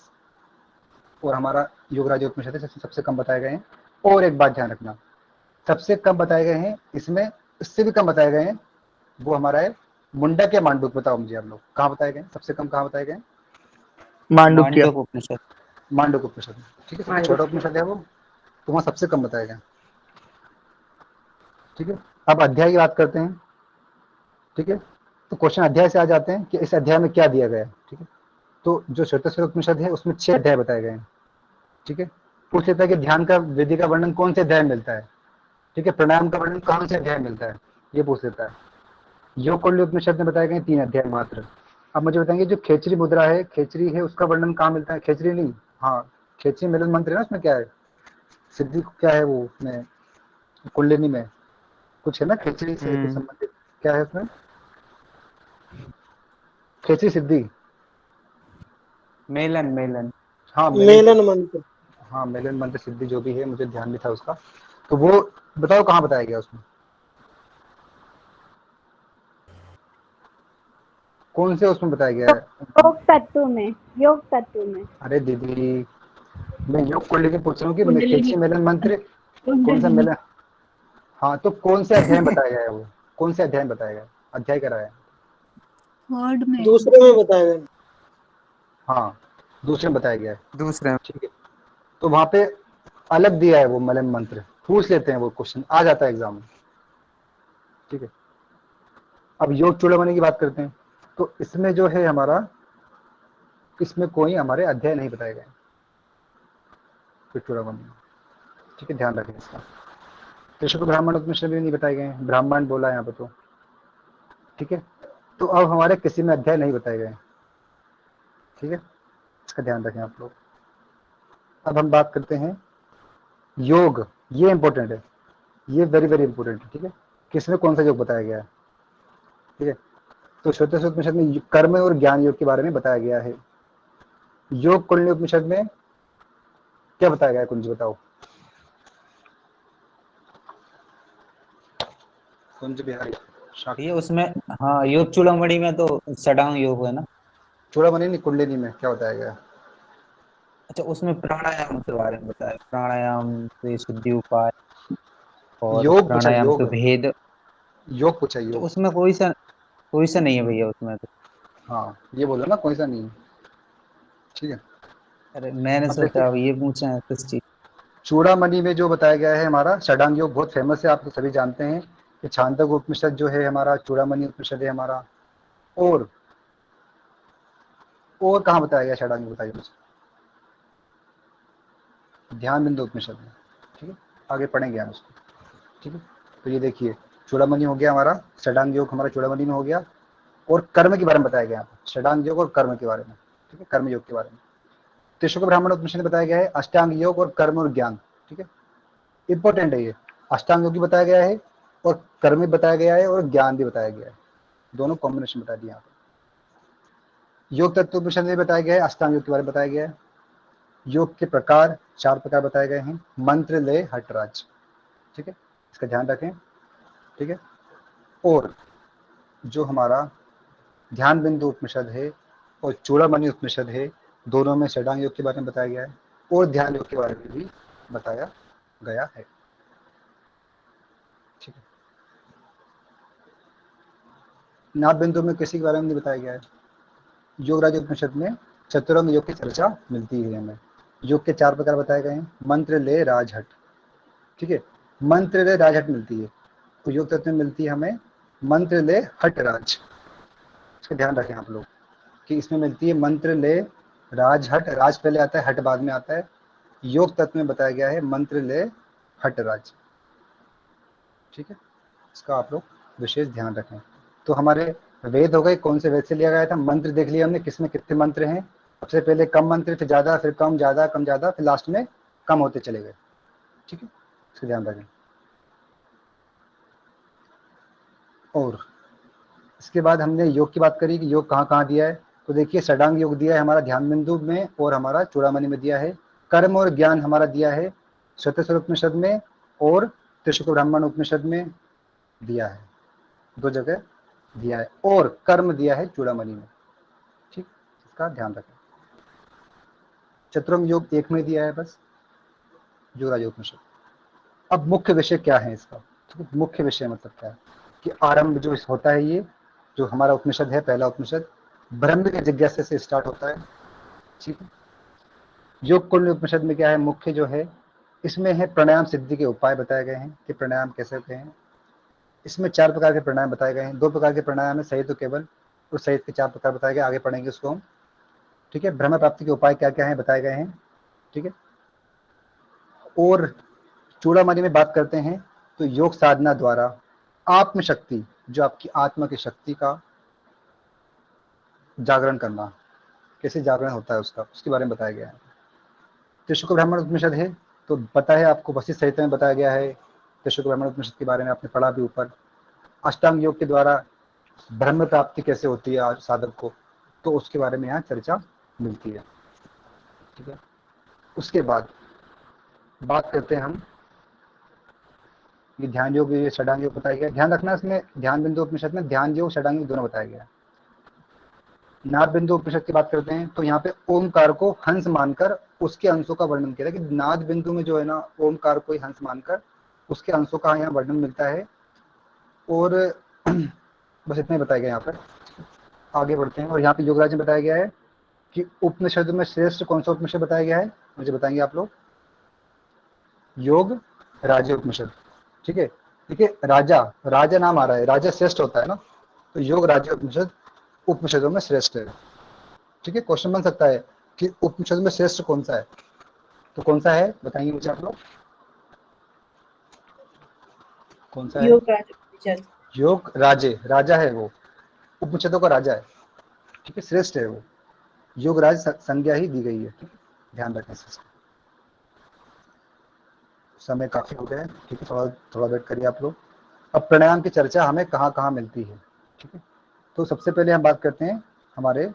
और हमारा योगराज उपनिषद है सबसे कम बताए गए हैं। और एक बात ध्यान रखना, सबसे कम बताए गए हैं इसमें, इससे भी कम बताए गए हैं, वो हमारा है मुंडक या मांडुक। बताओ मुझे आप लोग, कहाँ बताए गए? सबसे कम कहाँ बताए गए? मांडुक्य उपनिषद। मांडुक उपनिषद। ठीक है, सबसे छोटा उपनिषद है वो, तो वहाँ सबसे कम बताया गया। ठीक है, अब अध्याय की बात करते हैं। ठीक है, तो क्वेश्चन अध्याय से आ जाते हैं कि इस अध्याय में क्या दिया गया है। ठीक है, तो जो श्वेतस्वर उपनिषद है उसमें 6 अध्याय बताए गए हैं। ठीक है, पूछ लेता है कि ध्यान का विधि का वर्णन कौन से अध्याय में मिलता है। ठीक है, प्राणायाम का वर्णन कौन से अध्याय में मिलता है, ये पूछ लेता है। योग कुंडली उपनिषद में बताए गए 3 अध्याय मात्र। अब मुझे बताएंगे जो खेचरी मुद्रा है, खेचरी है, उसका वर्णन कहाँ मिलता है? खेचरी नहीं, हाँ खेचरी मिलन मंत्र है ना, उसमें क्या है सिद्धि, क्या है वो उसमें कुंडलिनी में कुछ है ना खेचरी से कुछ संबंधित, क्या है उसमें? खेचरी सिद्धि, मेलन। हाँ मेलन मंत्र। हाँ मेलन मंत्र सिद्धि जो भी है, मुझे ध्यान नहीं था उसका। तो वो बताओ कहाँ बताया गया उसमें, कौन से उसमें बताया गया है? योग तत्व में, योग तत्व में। अरे दीदी, मैं योग को लेके पूछ रहा हूँ कि खेचरी मेलन मंत्र कौन सा मेलन, हाँ तो कौन से अध्याय में बताया गया है वो, कौन से अध्याय में बताया गया? अध्याय करा है वर्ड में, दूसरे में बताया गया। हाँ दूसरे में बताया गया है। दूसरे। ठीक है, तो वहां पे अलग दिया है वो मेलन मंत्र, पूछ लेते हैं वो क्वेश्चन आ जाता है एग्जाम में। ठीक है, अब योग चूड़ामणि की बात करते हैं। तो इसमें जो है हमारा, इसमें कोई हमारे अध्याय नहीं बताए गए योग चूड़ामणि में। ठीक है, ध्यान रखें इसका। त्रिशुक ब्राह्मण उपनिषद भी नहीं बताए गए हैं, ब्राह्मण बोला यहाँ पे तो, ठीक है। तो अब हमारे किसी में अध्याय नहीं बताए गए, ठीक है, इसका ध्यान रखें आप लोग। अब हम बात करते हैं योग, ये इंपॉर्टेंट है, ये वेरी वेरी इंपॉर्टेंट है, ठीक है। किसमें कौन सा योग बताया गया है, ठीक है। तो श्वेतकेतु उपनिषद में कर्म और ज्ञान योग के बारे में बताया गया है। योग कुंडली उपनिषद में क्या बताया गया है, कुंज बताओ। कुंज बिहारी ये उसमें, हाँ, योग चूड़ामणि में तो षडांग योग है ना। चूड़ामणि नहीं, कुंडलिनी में क्या बताया गया है? अच्छा, उसमें प्राणायाम के बारे में बताया, प्राणायाम से शुद्धि उपाय और योग पूछा, प्राणायाम से योग भेद। योग पूछा, तो योग। उसमें कोई सा नहीं है भैया उसमें तो। हाँ, ये बोलो ना, कोई सा नहीं है, ठीक है। अरे मैंने अब सोचा देखिए, अब ये पूछा है किस चीज। चूड़ामणि में जो बताया गया है हमारा षडांग योग, बहुत फेमस है, आप तो सभी जानते हैं कि छांदोग्य उपनिषद जो है हमारा, चूड़ामणि उपनिषद है हमारा। और कहाँ बताया गया षडांग योग, बताइए मुझे। ध्यान बिंदु उपनिषद में, ठीक है, आगे पढ़ेंगे हम उसको, ठीक है। तो ये देखिए, चूड़ामणि हो गया हमारा, षडांग योग हमारा चूड़ामणि में हो गया। और कर्म के बारे में बताया गया, षडांग योग और कर्म के बारे में, ठीक है, कर्म योग के बारे में। त्रिशुक ब्राह्मण उपनिषद में बताया गया है अष्टांग योग और कर्म और ज्ञान, ठीक है, इंपॉर्टेंट है ये। अष्टांग योग भी बताया गया है और कर्म भी बताया गया है और ज्ञान भी बताया गया है, दोनों कॉम्बिनेशन बता दिया यहाँ पर। योग तत्व उपनिषद में बताया गया है, अष्टांग योग के बारे में बताया गया है। योग के प्रकार 4 प्रकार बताए गए हैं, मंत्र, लय, हठराज, ठीक है, इसका ध्यान रखें, ठीक है। और जो हमारा ध्यान बिंदु उपनिषद है और चूड़ामणि उपनिषद है, दोनों में षडांग योग के बारे में बताया गया है और ध्यान योग के बारे में भी बताया गया है, ठीक है। नाभ बिंदु में किसी के बारे में नहीं बताया गया है। योगराज उपनिषद में चतुरंग योग की चर्चा मिलती है हमें। योग के 4 प्रकार बताए गए हैं, मंत्र, लय, राजहट, ठीक है। मंत्र, लय, राजहट मिलती है, तो योग तत्व में मिलती है हमें मंत्र, लय, हट, राज। इसका ध्यान रखें आप लोग कि इसमें मिलती है मंत्र, लय, राज, हट। राज पहले आता है, हट बाद में आता है। योग तत्व में बताया गया है मंत्र, लय, हट, राज, ठीक है। इसका आप लोग विशेष ध्यान रखें। तो हमारे वेद हो गए, कौन से वेद से लिया गया था। मंत्र देख लिया हमने, किसमें कितने मंत्र हैं। सबसे पहले कम मंत्र, फिर ज्यादा, फिर कम, ज्यादा, कम, ज्यादा, फिर लास्ट में कम होते चले गए, ठीक है, इसका ध्यान रखें। और इसके बाद हमने योग की बात करी कि योग कहाँ कहाँ दिया है। तो देखिए, षडांग योग दिया है हमारा ध्यान बिंदु में और हमारा चूड़ामणि में दिया है। कर्म और ज्ञान हमारा दिया है श्वेतकेतु उपनिषद में और त्रिशुक ब्राह्मण उपनिषद में दिया है, 2 जगह दिया है। और कर्म दिया है चूड़ामणि में, ठीक, इसका ध्यान रखें। चतुरंग योग 1 में दिया है बस, योगराज उपनिषद। अब मुख्य विषय क्या है इसका, ठीक है। मुख्य विषय मतलब क्या है कि आरंभ जो होता है, ये जो हमारा उपनिषद है, पहला उपनिषद ब्रह्म की जिज्ञासा से स्टार्ट होता है, ठीक है। योग कुंड उपनिषद में क्या है, मुख्य जो है इसमें है प्राणायाम सिद्धि के उपाय बताए गए हैं कि प्राणायाम कैसे होते हैं। इसमें 4 प्रकार के प्राणायाम बताए गए हैं, 2 प्रकार के प्राणायाम है, सहित तो केवल, और सहित के 4 प्रकार बताए गए, आगे पढ़ेंगे उसको हम, ठीक है। ब्रह्म प्राप्ति के उपाय क्या क्या है बताए गए हैं, ठीक है। और चूड़ामणि में बात करते हैं तो योग साधना द्वारा आत्मशक्ति, जो आपकी आत्मा की शक्ति का जागरण करना, कैसे जागरण होता है उसका, उसके बारे में बताया गया है। त्रिशुक ब्राह्मण उपनिषद है तो पता है आपको, वशिष्ठ संहिता में बताया गया है त्रिशुक ब्राह्मण उपनिषद के बारे में, आपने पढ़ा भी ऊपर। अष्टांग योग के द्वारा ब्रह्म प्राप्ति कैसे होती है साधक को, तो उसके बारे में यहाँ चर्चा मिलती है, ठीक है। उसके बाद बात करते हैं हम, ये ध्यान योग, ये षडांग योग बताया गया। ध्यान रखना, इसमें ध्यान बिंदु उपनिषद में ध्यान योग, षडांग योग दोनों बताया गया। नाद बिंदु उपनिषद की बात करते हैं तो यहाँ पे ओमकार को हंस मानकर उसके अंशों का वर्णन किया है कि नाद बिंदु में जो है ना, ओमकार को ही हंस मानकर उसके अंशों का यहाँ वर्णन मिलता है। और बस इतना ही बताया गया यहाँ पर। आगे बढ़ते हैं, और यहाँ पे योगराज में बताया गया है कि उपनिषद में श्रेष्ठ कौन सा उपनिषद बताया गया है, मुझे बताएंगे आप लोग। योग राज उपनिषद, ठीक है। ठीक है, राजा, राजा नाम आ रहा है, राजा श्रेष्ठ होता है ना, तो योग राज्य उपनिषद उपनिषदों में श्रेष्ठ है, ठीक है। क्वेश्चन बन सकता है कि उपनिषद में श्रेष्ठ कौन सा है, तो कौन सा है बताएंगे मुझे आप लोग। कौन सा है? योग राज उपनिषद। योग राजे, राजा है वो, उपनिषदों का राजा है, ठीक है, श्रेष्ठ है वो, योगराज संज्ञा ही दी गई है, ठीक है, ध्यान रखें इस चीज़ का। समय काफी हो गया है, ठीक है, थोड़ा थोड़ा वेट करिए आप लोग। अब प्राणायाम की चर्चा हमें कहाँ कहाँ मिलती है, ठीक है। तो सबसे पहले हम बात करते हैं हमारे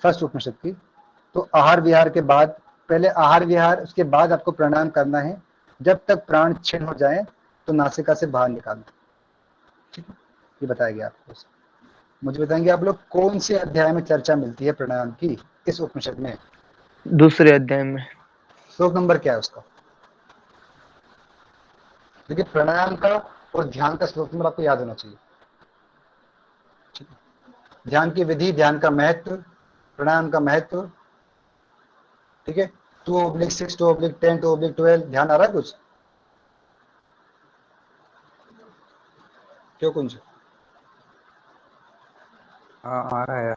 फर्स्ट उपनिषद की। तो आहार विहार के बाद, पहले आहार विहार, उसके बाद आपको प्राणायाम करना है। जब तक प्राण क्षीण हो जाए तो नासिका से बाहर निकालना, ठीक है, ये बताया गया आपको। मुझे बताएंगे आप लोग कौन से अध्याय में चर्चा मिलती है प्राणायाम की इस उपनिषद में? दूसरे अध्याय में। श्लोक नंबर क्या है उसका? देखिए, प्राणायाम का और ध्यान का श्लोक नंबर आपको याद होना चाहिए, ठीक है। ध्यान की विधि, ध्यान का महत्व, प्राणायाम का महत्व, ठीक है। 2/6, 2/10, 2/12, ध्यान आ रहा है कुछ? क्यों कुंज? आ रहा है,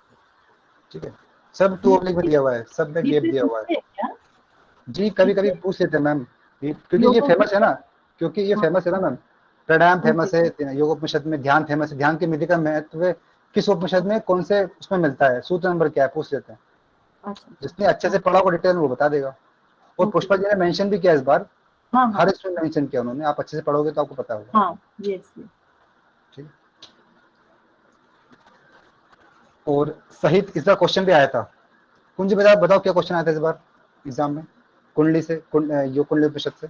ठीक है, सब 2/ में दिया हुआ है, सब में गैप दिया हुआ है। जी, कभी कभी पूछ लेते हैं मैम, क्योंकि ये फेमस है ना, क्योंकि ये फेमस है ना मैम। प्राणायाम फेमस है, योगोपनिषद में ध्यान फेमस है। ध्यान की विधि का महत्व किस उपनिषद में, कौन से उसमें मिलता है, सूत्र नंबर क्या है, पूछ लेते हैं। जिसने अच्छे से पढ़ा होगा डिटेल में वो बता देगा। और पुष्पा जी ने मेंशन भी किया इस बार, हर इसमें मेंशन किया उन्होंने। आप अच्छे से पढ़ोगे तो आपको पता होगा, ठीक। और सहित इसका क्वेश्चन भी आया था। कुंज बताओ क्या क्वेश्चन आया था इस बार एग्जाम में, कुंडली से, योग कुंडली उपनिषद से?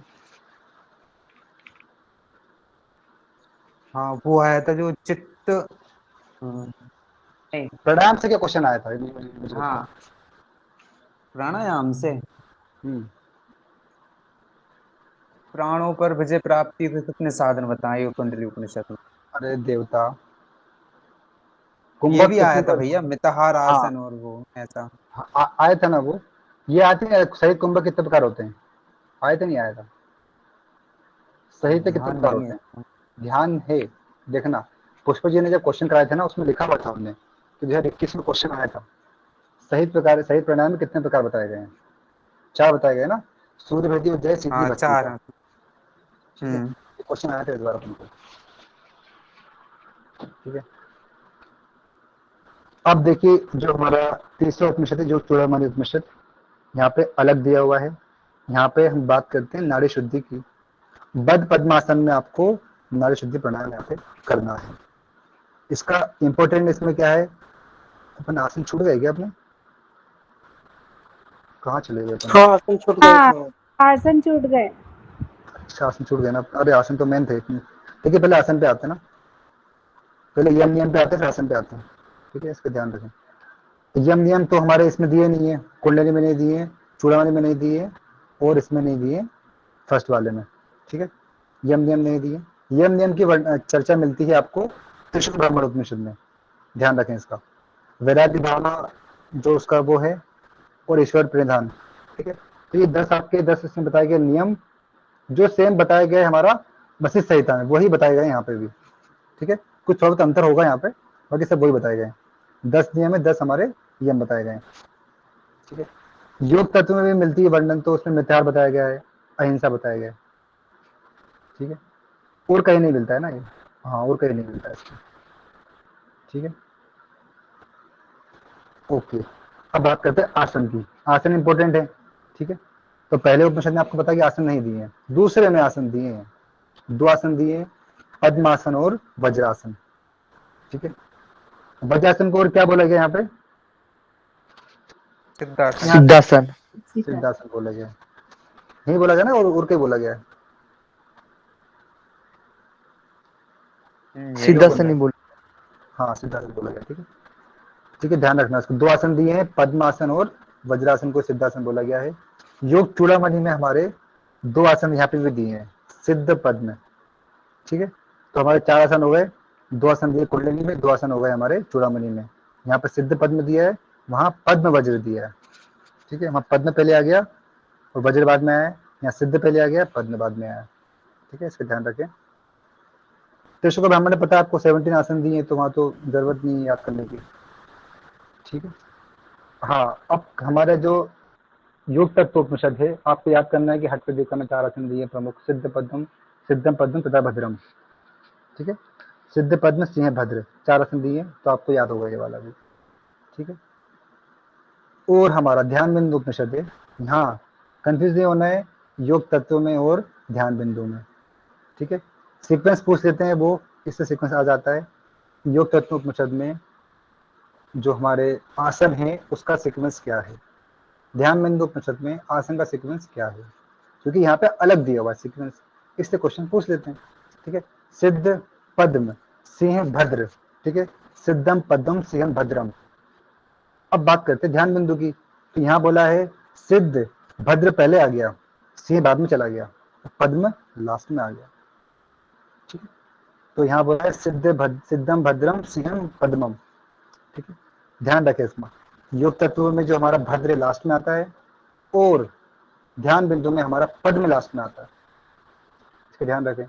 हाँ वो आया था जो चित्त, प्राणायाम से क्या क्वेश्चन आया था? हाँ प्राणायाम से प्राणों पर विजय प्राप्ति के कितने साधन बताएं योग कुंडली उपनिषद में? अरे देवता, ये भी कुंभक आया था भैया, मिताहार आसन, और वो ऐसा आया था ना वो। ये आते हैं सहित कुंभक कितने प्रकार होते हैं? आया था नहीं आया था? सहित कितने ध्यान प्रकार नहीं होते है। हैं? ध्यान है, देखना पुष्प जी ने जब क्वेश्चन कराए थे ना, उसमें लिखा हुआ था हमने कि 2021 में क्वेश्चन आया था, सहित प्रकार, सहित प्राणायाम में कितने प्रकार बताए गए हैं? 4 बताए गए ना, सूर्य भेदी, उज्जय, सिद्धि, हाँ भक्ति 4। का, ठीक है। क्वेश्चन आया था इस बार अपन को, ठीक है। अब देखिए जो हमारा तीसरा उपनिषद है, जो चूड़ामणि उपनिषद, यहाँ पे अलग दिया हुआ है। यहाँ पे हम बात करते हैं नाड़ी शुद्धि की। बद्ध पद्मासन में आपको नाड़ी शुद्धि प्राणायाम यहाँ पे करना है। इसका इंपॉर्टेंट इसमें क्या है, अपन आसन छूट गए क्या अपने? कहाँ चले गए अपन? हाँ, आसन छूट गए थे। आसन छूट गए। अच्छा, आसन छूट गए ना। अरे आसन तो मेन थे। देखिए पहले आसन पे आते हैं ना, पहले यम नियम पे आते हैं, फिर आसन पे आते हैं, ठीक है, इसका ध्यान रखें। यम नियम तो हमारे इसमें दिए नहीं है, कुंडली में नहीं दिए, चूड़ामणि में नहीं दिए, और इसमें नहीं दिए फर्स्ट वाले में, ठीक है। यम नियम नहीं दिए। यम नियम की चर्चा मिलती है आपको त्रिशूल ब्राह्मण उपनिषद में, ध्यान रखें इसका। वैराग्य भावना जो उसका वो है, और ईश्वर प्रणिधान, ठीक है। तो ये 10 आपके 10 इसमें बताए गए नियम, जो सेम बताए गए हमारा वशिष्ठ संहिता में, वही बताए गए यहाँ पे भी, ठीक है। कुछ थोड़ा सा अंतर होगा यहाँ पे, बाकी सब वही बताए गए। 10 नियम है, 10 हमारे नियम बताए गए, ठीक है। योग तत्व में भी मिलती है वर्णन, तो उसमें मिथ्याचार बताया गया है, अहिंसा बताया गया है, ठीक है। और कहीं नहीं मिलता है ना ये, हाँ और कहीं नहीं मिलता है इसमें, ठीक है। ओके, अब बात करते हैं आसन की। आसन इंपॉर्टेंट है, ठीक है। तो पहले उपनिषद ने आपको बताया कि आसन नहीं दिए हैं, दूसरे में आसन दिए हैं, 2 आसन दिए हैं, पद्मासन और वज्रासन, ठीक है। वज्रासन को और क्या बोला गया यहाँ पे? सिद्धासन। सिद्धासन बोला गया, नहीं बोला गया ना, और क्या बोला गया? सिद्धासन नहीं बोला, हाँ सिद्धासन बोला गया, ठीक है, ठीक है। ध्यान रखना इसको। 2 आसन दिए हैं, पद्मासन और वज्रासन को सिद्धासन बोला गया है। योग चूड़ामणि में हमारे 2 आसन यहाँ पे भी दिए हैं, सिद्ध पद्म, ठीक है। तो हमारे 4 आसन हो गए, 2 आसन दिए कुंडलिनी में, 2 आसन हो गए हमारे चूड़ामणि में। यहाँ पे सिद्ध पद्म दिया है, वहाँ पद्म वज्र दिया है, ठीक है। वहाँ पद्म पहले आ गया और वज्र बाद में आया, यहाँ सिद्ध पहले आ गया, पद्म बाद में आया, ठीक है। इसका ध्यान रखें। त्रिशूल ब्राह्मण ने पता है आपको 17 आसन दिए हैं, तो वहाँ तो जरूरत नहीं है याद करने की, ठीक है। हाँ, अब हमारा जो योग तत्व उपनिषद है, आपको याद करना है कि हट पे देखना 4 आसन दिए प्रमुख, सिद्ध पद्म, सिद्धम पद्म तथा भद्रम, ठीक है। सिद्ध पद्म सिंह भद्र 4 आसन दिए हैं, तो आपको याद होगा ये वाला भी। ठीक है। और हमारा ध्यान बिंदु उपनिषद है, यहाँ कंफ्यूज नहीं होना है योग तत्व में और ध्यान बिंदु में। ठीक है। सीक्वेंस पूछ लेते हैं, वो इससे सीक्वेंस आ जाता है। योग तत्व उपनिषद में जो हमारे आसन है उसका सीक्वेंस क्या है, ध्यान बिंदु उपनिषद में आसन का सीक्वेंस क्या है, क्योंकि यहाँ पे अलग दिया हुआ है सीक्वेंस, इससे क्वेश्चन पूछ लेते हैं। ठीक है। सिद्ध पद्म सिंह भद्र, ठीक है, सिद्धम पद्म सिंह भद्रम। अब बात करते हैं ध्यान बिंदु की, तो यहाँ बोला है सिद्ध भद्र पहले आ गया, सिंह बाद में चला गया, पद्म लास्ट में आ गया। ठीक है। तो यहाँ बोला है सिद्धम भद्रम सिंहम पद्मम। ठीक है। ध्यान रखें इसमें, योग तत्व में जो हमारा भद्र लास्ट में आता है और ध्यान बिंदु में हमारा पद्म लास्ट में आता है, इसका ध्यान रखें।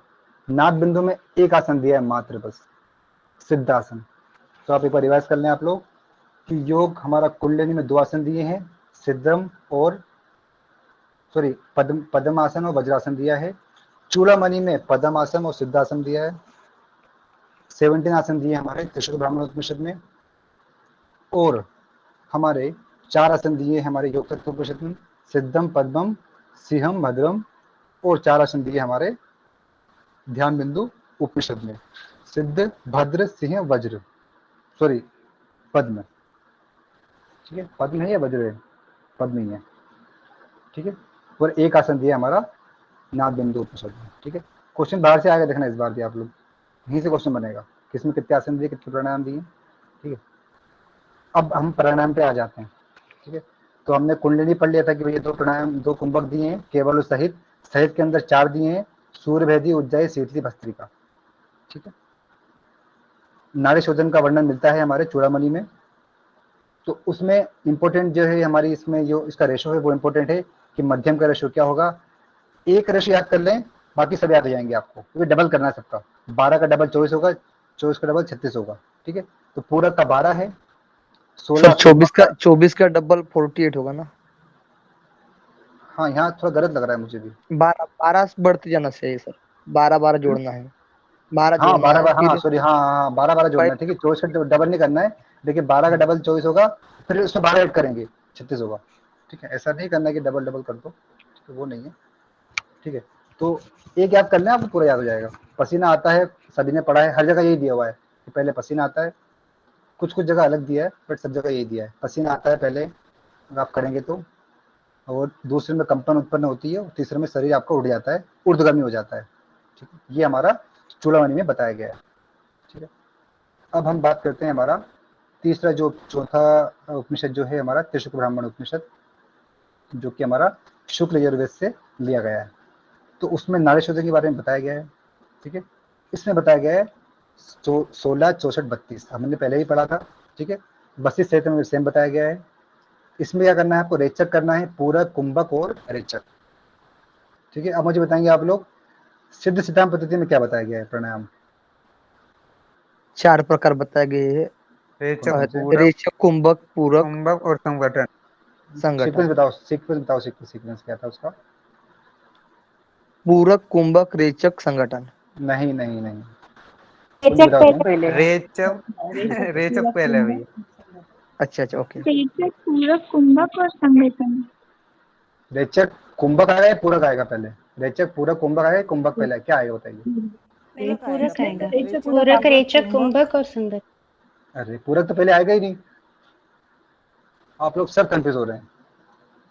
नाद बिंदु में एक आसन दिया है मात्र, बस सिद्धासन। तो आप एक बार रिवाइज कर लें आप लोग कि योग हमारा कुंडलिनी में 2 आसन दिए हैं, सिद्धम और पद्म आसन और वज्रासन दिया है। चूड़ामणि में पद्म आसन और सिद्धासन दिया है। 17 आसन दिए हमारे त्रिशूल ब्राह्मण उपनिषद में, और हमारे 4 आसन दिए हमारे योग तत्व उपनिषद में, सिद्धम पद्मम सिंहम भद्रम, और 4 आसन दिए हमारे ध्यान बिंदु उपनिषद में, सिद्ध भद्र सिंह वज्र, पद्म। ठीक है। पद्म है या वज्र है, पद्म ही है। ठीक है। और एक आसन दिया हमारा नाद बिंदु उपनिषद में। ठीक है। क्वेश्चन बाहर से आगे देखना इस बार भी आप लोग, यहीं से क्वेश्चन बनेगा किसमें कितने आसन दिए, कितने प्राणायाम दिए। ठीक है। अब हम प्राणायाम पे आ जाते हैं। ठीक है। तो हमने कुंडलिनी पढ़ लिया था कि भैया 2 प्राणायाम 2 कुंभक दिए हैं, केवल सहित, सहित के अंदर 4 दिए हैं, सूर्य भेदी उज्जाई शीतली भस्त्रिका। ठीक है। नाड़ी शोधन का वर्णन मिलता है हमारे चूड़ामणि में, तो उसमें इंपॉर्टेंट जो है हमारी इसमें जो इसका रेशो है वो इंपॉर्टेंट है कि मध्यम का रेशो क्या होगा। एक रेशो याद कर लें, बाकी सब याद हो जाएंगे आपको, क्योंकि डबल करना है सबका। 12 का डबल 24 होगा, 24 का डबल 36 होगा। ठीक है। तो पूरक का 12 है, 16 सर 24 का डबल 48 होगा ना। हाँ, यहाँ थोड़ा गलत लग रहा है मुझे भी। 12 बढ़ते जाना चाहिए सर, 12 जोड़ना है, 12 हाँ, जोड़ना 12 है हाँ फिर सॉरी, हाँ 12 जोड़ना है। ठीक है। 24 का डबल नहीं करना है, देखिए 12 का डबल 24 होगा, फिर उसमें 12 ऐड करेंगे 36 होगा। ठीक है। ऐसा नहीं करना कि डबल डबल कर दो, तो वो नहीं है। ठीक है। तो एक याद करना है, आपको पूरा याद हो जाएगा। पसीना आता है, सभी ने पढ़ा है, हर जगह यही दिया हुआ है कि पहले पसीना आता है, कुछ कुछ जगह अलग दिया है बट सब जगह यही दिया है, पसीना आता है पहले अगर आप करेंगे तो, और दूसरे में कंपन उत्पन्न होती है, और तीसरे में शरीर आपका उठ जाता है, ऊर्ध्वगामी हो जाता है। ठीक है। ये हमारा चूड़ामणि में बताया गया है। ठीक है। अब हम बात करते हैं हमारा तीसरा जो चौथा उपनिषद जो है हमारा त्रिशुक ब्राह्मण उपनिषद, जो कि हमारा शुक्ल यजुर्वेद से लिया गया है। तो उसमें नाड़ी शोधन के बारे में बताया गया है। ठीक है। इसमें बताया गया है 16, 64, 32 हमने पहले ही पढ़ा था। ठीक है। 32 सहित में सेम बताया गया है। इसमें क्या करना है आपको, रेचक करना है, पूरक, कुंभक और रेचक। ठीक है। अब मुझे बताएंगे आप लोग सिद्ध सिद्धांत पद्धति में क्या बताया गया है प्राणायाम। 4 प्रकार बताए गए हैं, रेचक, कुंभक, पूरक, कुंभक और संगठन। सीक्वेंस बताओ, सीक्वेंस क्या था उसका। पूरक, कुंभक, रेचक, संगठन। नहीं नहीं नहीं, पहले है। रेचक पहले भैया। अच्छा ओके। रेचक, पूरक, कुंभक और संगठन। रेचक कुंभक आएगा या पूरक आएगा पहले, रेचक पूरक कुंभक आएगा, कुंभक पहले क्या आएगा बताइए। पूरक आएगा, पूरक, रेचक, कुंभक और संगठन। अरे पूरक तो पहले आएगा ही नहीं, आप लोग सब कंफ्यूज हो रहे हैं।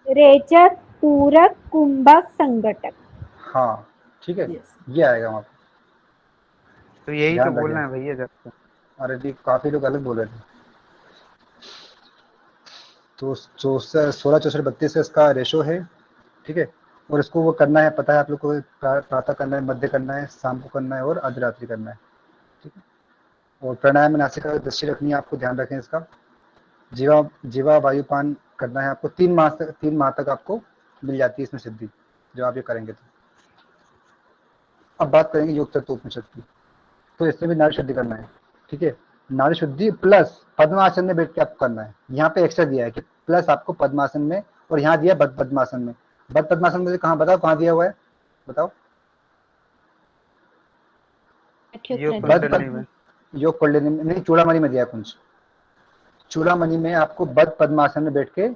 रेचक, पूरक, कुंभक, संगठक। हाँ ठीक है, ये आएगा वहाँ पे। तो यही तो ध्यान बोलना रखें। है भैया जब तक। अरे जी काफी लोग अलग बोल रहे थे। तो 16, 64, 32 इसका रेशो है। ठीक है। और इसको वो करना है, पता है आप लोग को, प्रातः करना है, मध्य करना है, शाम को करना है और अर्धरात्रि करना है। ठीक है। और प्राणायाम में नासिका दृष्टि रखनी है आपको, ध्यान रखें इसका। जीवा वायुपान करना है आपको, 3 माह तक आपको मिल जाती है इसमें सिद्धि, जो आप ये करेंगे तो। अब बात करेंगे योग तत्व उपनिषद की, तो इसमें भी नाड़ी शुद्धि करना है। ठीक है। नाड़ी शुद्धि प्लस पद्मासन में बैठ के आपको करना है। यहाँ पे एक्स्ट्रा दिया है कि प्लस आपको पद्मासन में, और यहाँ दिया बद्ध पद्मासन में। बद्ध पद्मासन में कहाँ, बताओ कहाँ दिया हुआ है, बताओ। योग बद कुंडली पद्म योग कुंडली में नहीं, चूड़ामणि में दिया कुंज। चूड़ामणि में आपको बद पद्मासन में बैठ के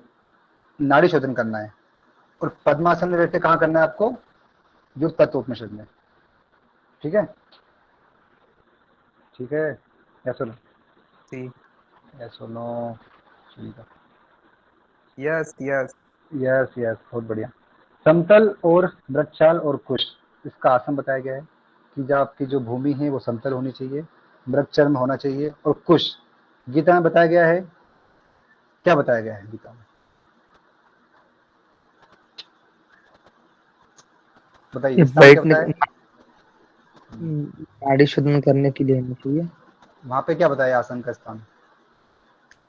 नाड़ी शोधन करना है, और पद्मासन में बैठ के कहाँ करना है आपको? युक्त तत्व उपनिषद में। ठीक है, ठीक है, या सुनो, या सुनो, ठीक है, यस यस यस यस, बहुत बढ़िया। समतल और मृक्षाल और कुश, इसका आसन बताया गया है कि जब आपकी जो भूमि है वो समतल होनी चाहिए, मृगचर्म होना चाहिए, और कुश गीता में बताया गया है। क्या बताया गया है गीता में? बताइए, स्थान क्या बैठने बताया? नाड़ी शोधन करने के लिए होना चाहिए। वहां पे क्या बताया आसन का स्थान?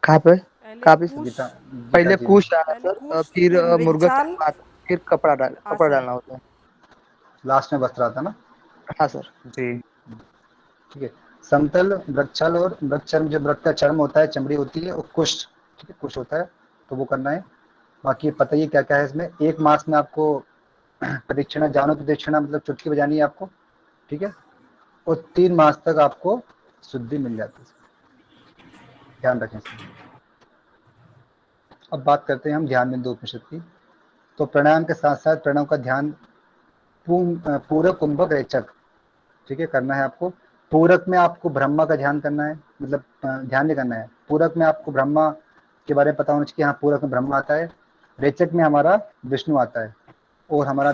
कहाँ पे? पहले कहाँ पे? कुश, गीता गीता पहले जी में कुश आना पहले सर, कुश फिर फिर मुर्गा मृगचाल चढ़ना आता है, फिर कपड़ा आसन। डालना होता है। लास्ट में वस्त्र आता ना। हाँ सर। जी। ठीक है, समतल, वृक्षाल और वृक्षचर्म, जो वृक्ष का चर्म होता है, चमड़ी होती है, और कुश, ठीक है, कुश होता है, तो वो करना है। बाकी पता ही क्या क्या है इसमें। 1 मास में आपको प्रदक्षिणा, जानो प्रदक्षिणा मतलब चुटकी बजानी है आपको, ठीक है, और 3 मास तक आपको शुद्धि मिल जाती है। ध्यान रखें इसमें। अब बात करते हैं हम ध्यान बिंदु उपनिषद की। तो प्राणायाम के साथ साथ प्रणव का ध्यान पूरक, कुंभक, रेचक, ठीक है, करना है आपको। पूरक में आपको ब्रह्मा का ध्यान करना है, मतलब ध्यान नहीं करना है। पूरक में आपको ब्रह्मा के बारे में पता होना चाहिए कि हाँ, पूरक में ब्रह्मा आता है, रेचक में हमारा विष्णु आता है, और हमारा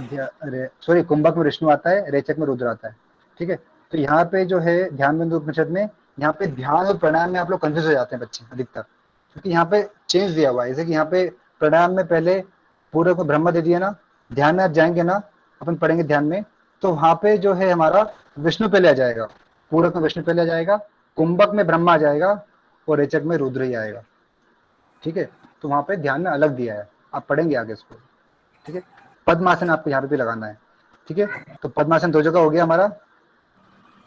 सॉरी, कुंभक में विष्णु आता है, रेचक में रुद्र आता है। ठीक है, तो यहाँ पे जो है ध्यान बिंदु उपनिषद में, यहाँ पे ध्यान और प्राणायाम में आप लोग कंफ्यूज हो जाते हैं बच्चे अधिकतर, क्योंकि यहाँ पे चेंज दिया हुआ है। जैसे कि यहाँ पे प्राणायाम में पहले पूरक में ब्रह्मा दे दिया ना, ध्यान में आप जाएंगे ना, अपन पढ़ेंगे ध्यान में, तो वहां पे जो है हमारा विष्णु पहले आ जाएगा, पूरक में विष्णु पहले आ जाएगा, कुंभक में ब्रह्मा आ जाएगा, और रेचक में रुद्र ही आएगा। ठीक है, तो वहां पे ध्यान में अलग दिया है, आप पढ़ेंगे आगे इसको। ठीक है, पद्मासन आपको यहाँ पे भी लगाना है। ठीक है, तो पद्मासन 2 जगह हो गया हमारा,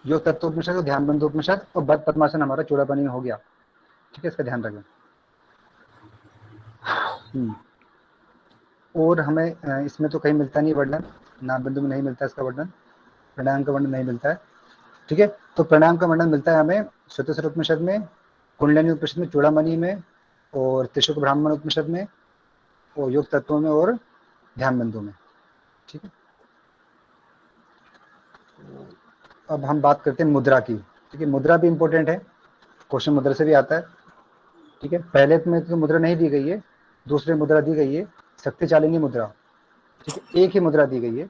योग तत्वोपनिषद और ध्यान बिंदु उपनिषद, और बद पद्मासन हमारा चूड़ामणि में हो गया। ठीक है, इसका ध्यान रखें। और हमें इसमें तो कहीं मिलता नहीं वर्णन, नाम बिंदु में नहीं मिलता इसका वर्णन, प्राणायाम का वर्णन नहीं मिलता है। ठीक है, तो प्राणायाम का वर्णन मिलता है हमें श्वेतेश्वर उपनिषद में, कुंडलिनी उपनिषद में, चूड़ामणि में, और त्रिशुक ब्राह्मण उपनिषद में, और योग तत्वों में, और ध्यान बिंदु में। ठीक है, अब हम बात करते हैं मुद्रा की। ठीक है, मुद्रा भी इंपॉर्टेंट है, क्वेश्चन मुद्रा से भी आता है। ठीक है, पहले में तो मुद्रा नहीं दी गई है, दूसरी मुद्रा दी गई है, शक्तिशालिनी मुद्रा। ठीक है, एक ही मुद्रा दी गई है,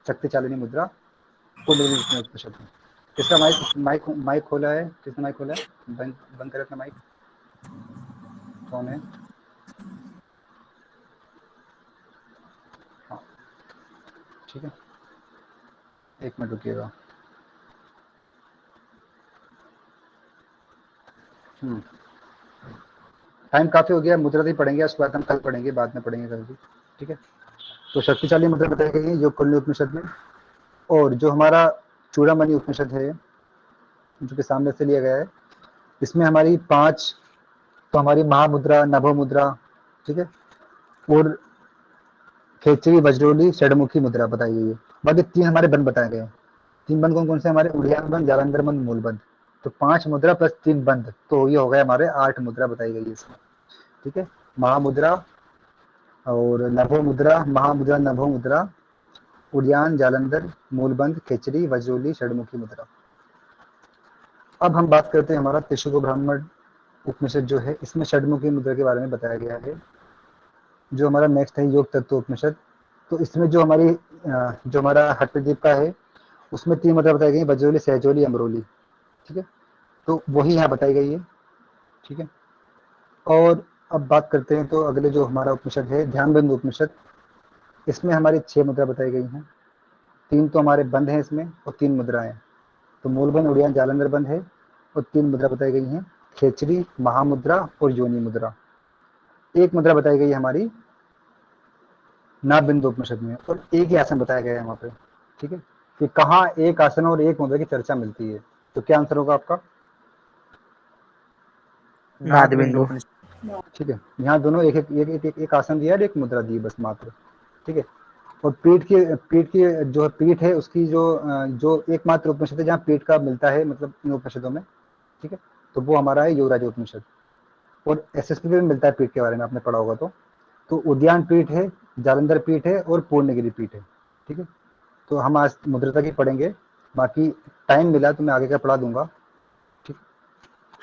शक्तिशालिनी मुद्रा, कुंडलिनी उपनिषद में। किसका माइक माइक खोला है? किसने माइक खोला है? बंद करे अपना माइक। कौन है? हाँ, ठीक है, 1 मिनट रुकिएगा। टाइम काफी हो गया, मुद्रा भी पढ़ेंगे, उसके बाद हम कल पढ़ेंगे, बाद में पढ़ेंगे कल भी। ठीक है, तो शक्तिशाली मुद्रा बताई गई है योग कुंडली उपनिषद में। और जो हमारा चूड़ामणि उपनिषद है, जो कि सामने से लिया गया है, इसमें हमारी 5, तो हमारी महामुद्रा, नभो मुद्रा, ठीक है, और खेचरी, वज्रोली, षडमुखी मुद्रा बताई गई है। बाकी 3 हमारे बंद बताए गए हैं। 3 बंद कौन कौन से? हमारे उड़ियान बंद, जालंधर बंद, मूल बंद। तो 5 मुद्रा प्लस 3 बंद, तो ये हो गए हमारे 8 मुद्रा बताई गई है इसमें। ठीक है, महामुद्रा और नभो मुद्रा, महामुद्रा, नभो मुद्रा, उड़ियान, जालंधर, मूलबंध, खेचरी, वज्रोली, षडमुखी मुद्रा। अब हम बात करते हैं हमारा त्रिशुक ब्राह्मण उपनिषद जो है, इसमें षडमुखी मुद्रा के बारे में बताया गया है। जो हमारा नेक्स्ट है योग तत्व उपनिषद, तो इसमें जो हमारी जो हमारा हठ प्रदीप का है, उसमें 3 मुद्रा बताई गई, वज्रोली, सहजोली, अमरोली। ठीक है, तो वही यहाँ बताई गई है। ठीक है, और अब बात करते हैं तो अगले जो हमारा उपनिषद है ध्यान बिंदु उपनिषद, इसमें हमारी 6 मुद्रा बताई गई हैं। 3 तो हमारे बंद हैं इसमें, और 3 मुद्राएं। तो मूलबंध, उड़ियान, जालंधर बंद है, और 3 मुद्रा बताई गई हैं, खेचरी, महामुद्रा और योनि मुद्रा। 1 मुद्रा बताई गई है हमारी नाभ बिंदु उपनिषद में, और एक ही आसन बताया गया है वहां पे। ठीक है, कि कहाँ एक आसन और एक मुद्रा की चर्चा मिलती है, तो क्या आंसर होगा आपका? नाद बिंदु। ठीक है, यहाँ दोनों एक आसन दिया है, एक मुद्रा दी है बस मात्र। ठीक है, और पीठ की जो पीठ है उसकी जो एकमात्र उपनिषद है जहाँ पीठ का मिलता है, मतलब इन उपनिषदों में, ठीक है, तो वो हमारा है योगराज उपनिषद। और एसएसपी में मिलता है पीठ के बारे में, आपने पढ़ा होगा तो उद्यान पीठ है, जालंधर पीठ है और पूर्णगिरी पीठ है, ठीक है। तो हम आज मुद्रा तक ही पढ़ेंगे, बाकी टाइम मिला तो मैं आगे का पढ़ा दूंगा, ठीक।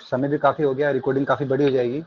समय भी काफी हो गया, रिकॉर्डिंग काफी बड़ी हो जाएगी।